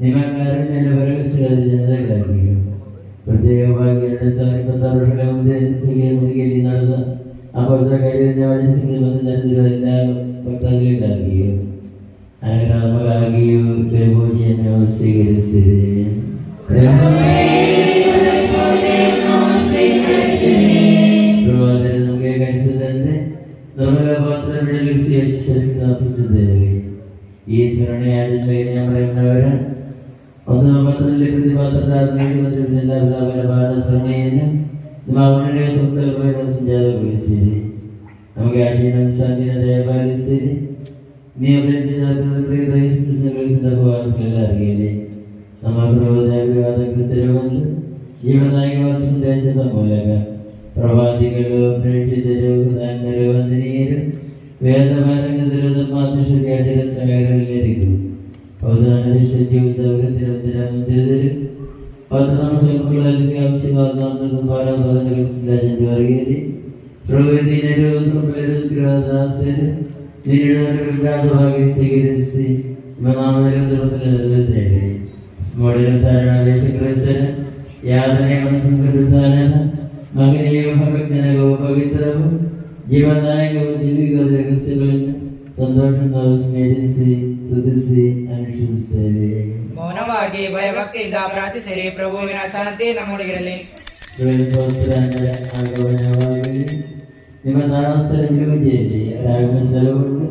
ನಿಮ್ಮ ಕಾರುಣ್ಯದ ಭರವಸೆಯಾದ ಜನರಿಗಾಗಿಯೂ ಪ್ರತ್ಯೇಕವಾಗಿ 2026 ವರ್ಷಗಳ ಮುಗಿಯಲ್ಲಿ ನಡೆದ ಅಪವಿತ್ರ ಕಾರ್ಯವನ್ನು ನಡೆದಿರುವ ಎಲ್ಲ ಭಕ್ತರಿಗಾಗಿಯೂ ಅನುಗ್ರಹವಾಗಿಯೂ ಪೂಜೆಯನ್ನು ಸ್ವೀಕರಿಸಿದೆ. ನಮಗೆ ಗಣಿಸಿದಂತೆ ನಮಗೆ ಪಾತ್ರ ಬೆಳಗಿಸಿ ಅರ್ಪಿಸಿದ್ದೇವೆ. ಈ ಸ್ಮರಣೆಯಾದವರ ಒಂದು ಮಾತ್ರದಲ್ಲಿ ಪ್ರತಿಪಾದಕರಾದ ಬಾಲ ಸ್ಮರಣೆಯನ್ನು ನಿಮ್ಮ ಮನೆಯ ಸಂಜಾತಗೊಳಿಸಿರಿ. ನಮಗೆ ಆಜ್ಞೆಯ ಶಾಂತಿಯ ದಯಪಾಲಿಸಿರಿ. ನೀವು ಪ್ರಯತ್ನಿಸಿದ ಉಪವಾಸಗಳೆಲ್ಲರಿಗಿದೆ. ನಮ್ಮ ಪ್ರಭುವಾದ ಕ್ರಿಸ್ತರು ಬಂದು ಜೀವನದಾಗಿ ದೇಶದ ಮೂಲಕ ಪ್ರವಾದಿಗಳು, ಪ್ರೇಷಿತರು, ದಾನರು, ವಂದನೀಯರು, ವೇದ ಮಾರ್ಗದರು, ಮಾತೃಶ್ರೀ ಸಹಾಯರೆಲ್ಲರಿಗೂ ಜೀವಿತ ವೃತ್ತಿರ ಮಂದಿರದರು മക്കളിലേക്ക് ആവശ്യമാകുന്ന അറിയില്ലേ പ്രകൃതിയിലും ഭാഗ്യം സ്വീകരിച്ച് യാതനയും മകനെയും ഭഗജ്ഞനകവും പവിത്രവും ജീവദായകവും ജീവിക രഹസ്യങ്ങളിൽ സന്തോഷം സ്മരിಸಿ ಸ್ತುತಿಸಿ ಅನುಷ್ಠಿಸುತ್ತೇವೆ. ಮೌನವಾಗಿ ಭಯಭಕ್ತಿಯಿಂದ ಪ್ರಾರ್ಥಿಸಿರಿ. ಪ್ರಭುವಿನ ಶಾಂತಿ ನಮ್ಮೊಳಗಿರಲಿ. ನಿಮ್ಮ ದಾಸರ ವಿರುದ್ಧೆಯಲ್ಲಿ ರಾಗಮ ಸ್ಥಳವನ್ನು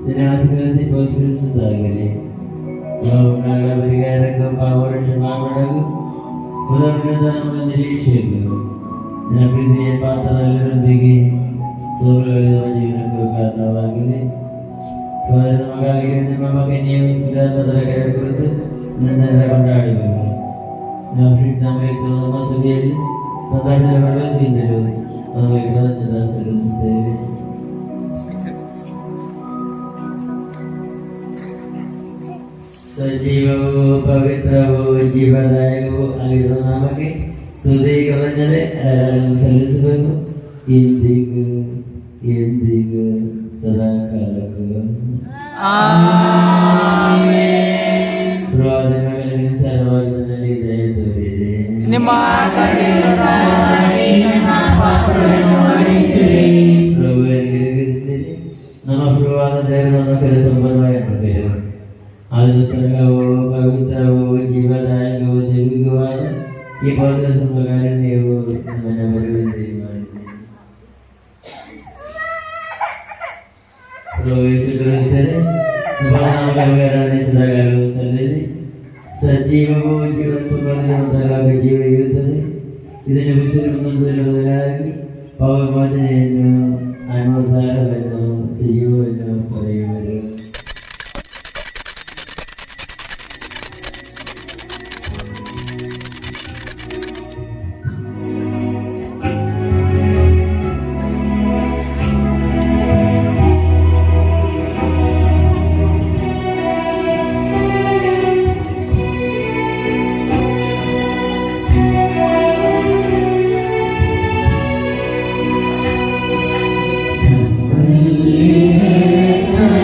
ದಿನಾಧಿಕರಿಸಿ ಪೋಷಿಸುತ್ತಾಗಲಿ. ಪರಿಹಾರಕ್ಕೂ ಪಾವರಕ್ಷ ಮಾಡಲು ನಮ್ಮ ನಿರೀಕ್ಷೆಗೂ ನನ್ನ ಪ್ರೀತಿಯ ಪಾತ್ರದೊಂದಿಗೆ ಸೋಲುವ ಜೀವನಕ್ಕೂ ಕಾರಣವಾಗಲಿ. ನಮಗಾಗಿ ನಿಮ್ಮ ಬಗ್ಗೆ ನೀವು ಸುಧಾರಣದ ಕುರಿತು ನನ್ನೆಲ್ಲ ಕೊಂಡಾಡಬೇಕು. ನಮ್ಮ ಸಭೆಯಲ್ಲಿ ಸಂತೋಷದ ಭಾಗವಹಿಸಿದ್ದರು. ನಮಗೆ ಕೃತಜ್ಞತೆ ಸಲ್ಲಿಸುತ್ತೇವೆ. ಸಜೀವವು ಪವಿತ್ರವು ಜೀವದಾಯಕವೂ ಆಗಿರುವ ನಮಗೆ ಸ್ತುತಿ ಕೃತಜ್ಞತೆ ಸಲ್ಲಿಸಬೇಕು. ಎಂದಿಗೂ ಎಂದಿಗೂ ಸದಾ ಕಾಲಕ್ಕೂ ಸರ್ವವಾಗಿ ದಯ ತೋರಿದೆ. ನಿಮ್ಮ ಪ್ರಭುವಿಗೆ ನಮ್ಮ ಪ್ರಭುವಾದ ದೇವರನ್ನು ಕೆಲ ಸಂಪನ್ನವಾಗಿ ಮಾಡಬೇಕು. ಆದರೂ ಸರ್ಗವು ಪವಿತ್ರವು ಜೀವದಾಯಕವು ದೈವಿಕವಾದ ಈ ಪವಿತ್ರ ಸಂಭಾಗ ನೀವು ನನ್ನ ಬರುವಂತೆ ಮಾಡಿದೆ. ಪ್ರವೇಶಿಸಿದರೆ ಆರಾಧಿಸಿದಾಗಲೂ ಸಲ್ಲಲಿ. ಸಜೀವವು ಜೀವ ಸುಖವಾಗಿ ಜೀವ ಇರುತ್ತದೆ. ಇದನ್ನು ಬದಲಾಗಿ ಪವಮಾನೆಯನ್ನು ಅನುದಾನವನ್ನು ಜೀವವನ್ನು ಪಡೆಯುವರು. Yeah.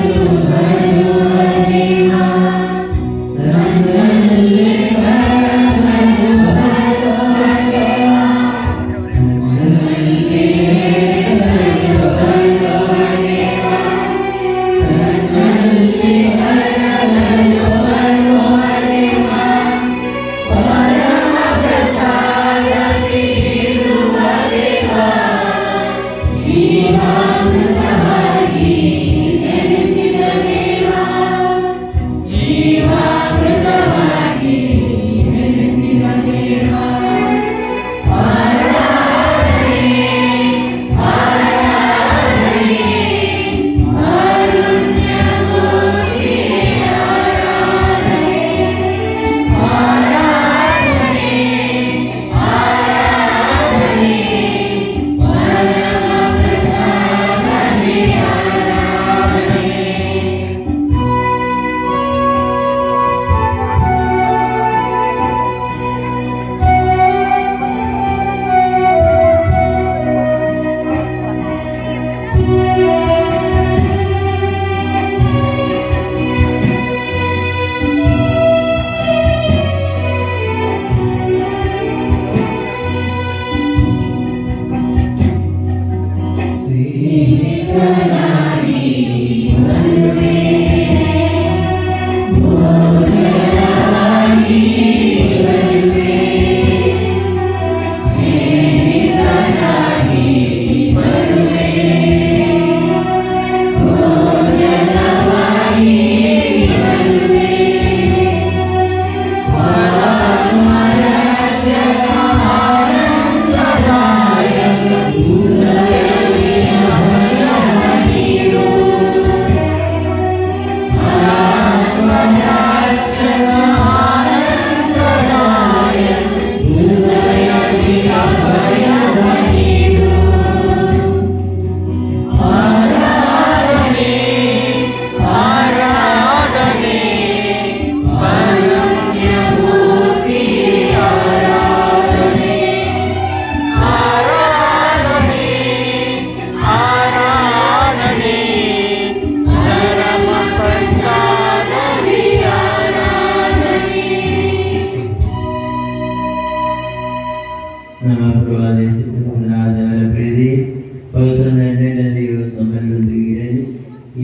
ನಮ್ಮ ಪ್ರವಾದಿಸಿದ ಪ್ರೀತಿ ಪವಿತ್ರ ನೆನ್ನೆಯಲ್ಲಿ ನಮ್ಮೆಲ್ಲರೊಂದಿಗೆ ಇರಲಿ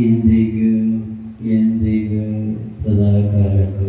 ಇಂದಿಗೂ ಎಂದಿಗೂ ಸದಾ ಕಾಲಕ್ಕೂ.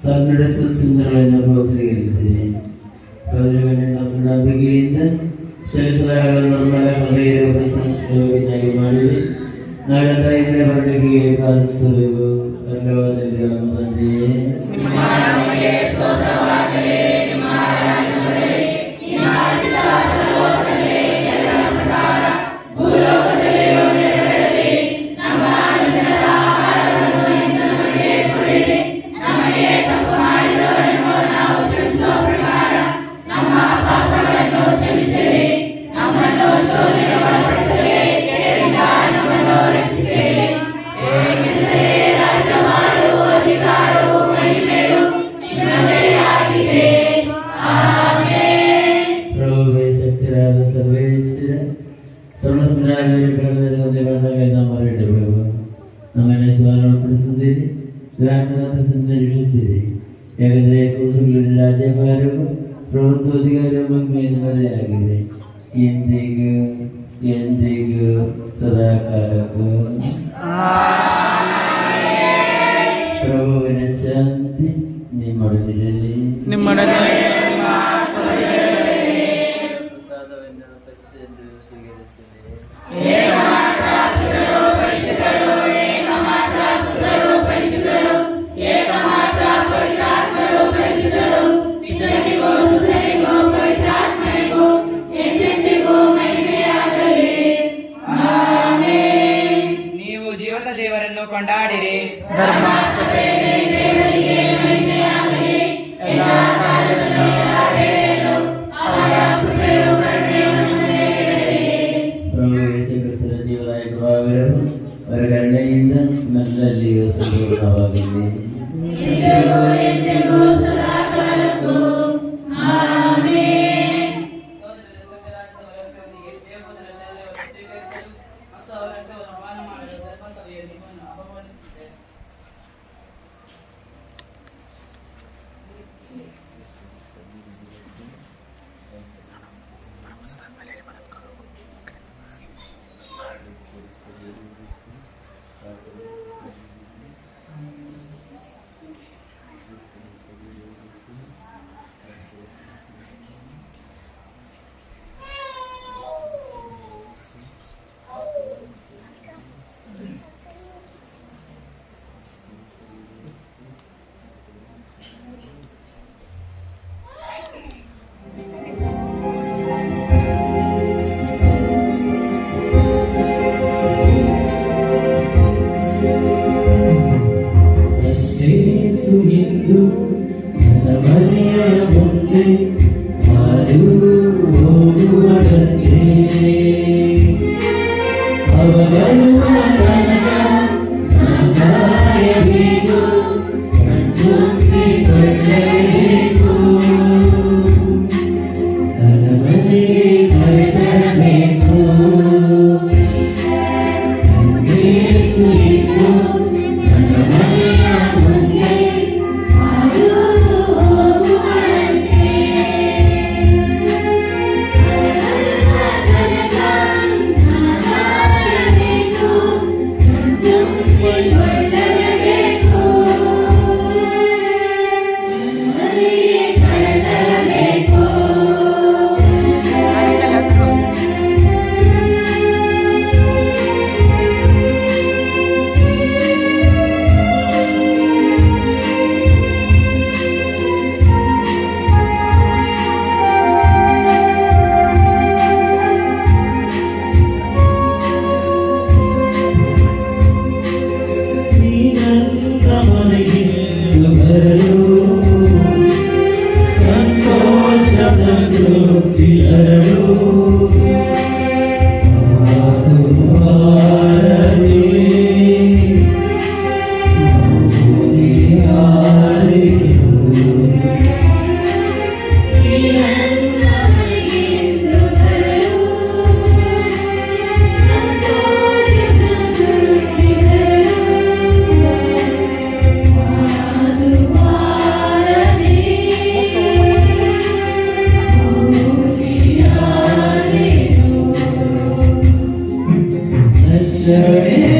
ಸಂಘಟಿಸುವ ಚಿಂತನೆಗಳನ್ನು ಪ್ರೋತ್ಸಾಹಿಸಿ ನಂಬಿಕೆಯಿಂದ ಪ್ರಶಂಸೆಯಾಗಿ ಮಾಡಿ ನಾಳೆಂದ ಇಂದ್ರ ಬರಲಿಕ್ಕೆ ಪ್ರಾರ್ಥಿಸಬೇಕು. ಧನ್ಯವಾದದಲ್ಲಿ ತಂದೆಯೇ ನಮ್ಮ ಮಾರಿಡಬೇಕು. ನಮ್ಮನ್ನು ಸ್ಮರಣಪಡಿಸಿದ್ದೀರಿ, ಯಶಸ್ಸಿದೆ. ಯಾಕಂದರೆ ಕೂಸುಗಳಿಂದ ರಾಜ್ಯಭಾರವು ಪ್ರಭುತ್ವಾಧಿಕಾರಿಯ ಮಹಿಮೆಯನ್ನು ಮರೆಯಾಗಿದೆ. ಎಂದಿಗೂ ಎಂದಿಗೂ ಸದಾಕಾಲಕ್ಕೂ. ಪ್ರಭುವಿನ ಶಾಂತಿ ನಿಮ್ಮೊಡನಿರಲಿ. ಪ್ರಸಾದವನ್ನು ಪಕ್ಷಿಯನ್ನು ಸ್ವೀಕರಿಸಿದೆ. ನೀವು ಜೀವಂತ ದೇವರನ್ನು ಕೊಂಡಾಡಿರಿ. ಪ್ರಭು ಯೇಸು ಕ್ರಿಸ್ತನ ಜೀವದಾಯಕವಾಗಿರಲು ಹೊರಗಡೆಯಿಂದ ನಲ್ಲಲ್ಲಿಯೂ ಸಂಪೂರ್ಣವಾಗಿದೆ. Surrender.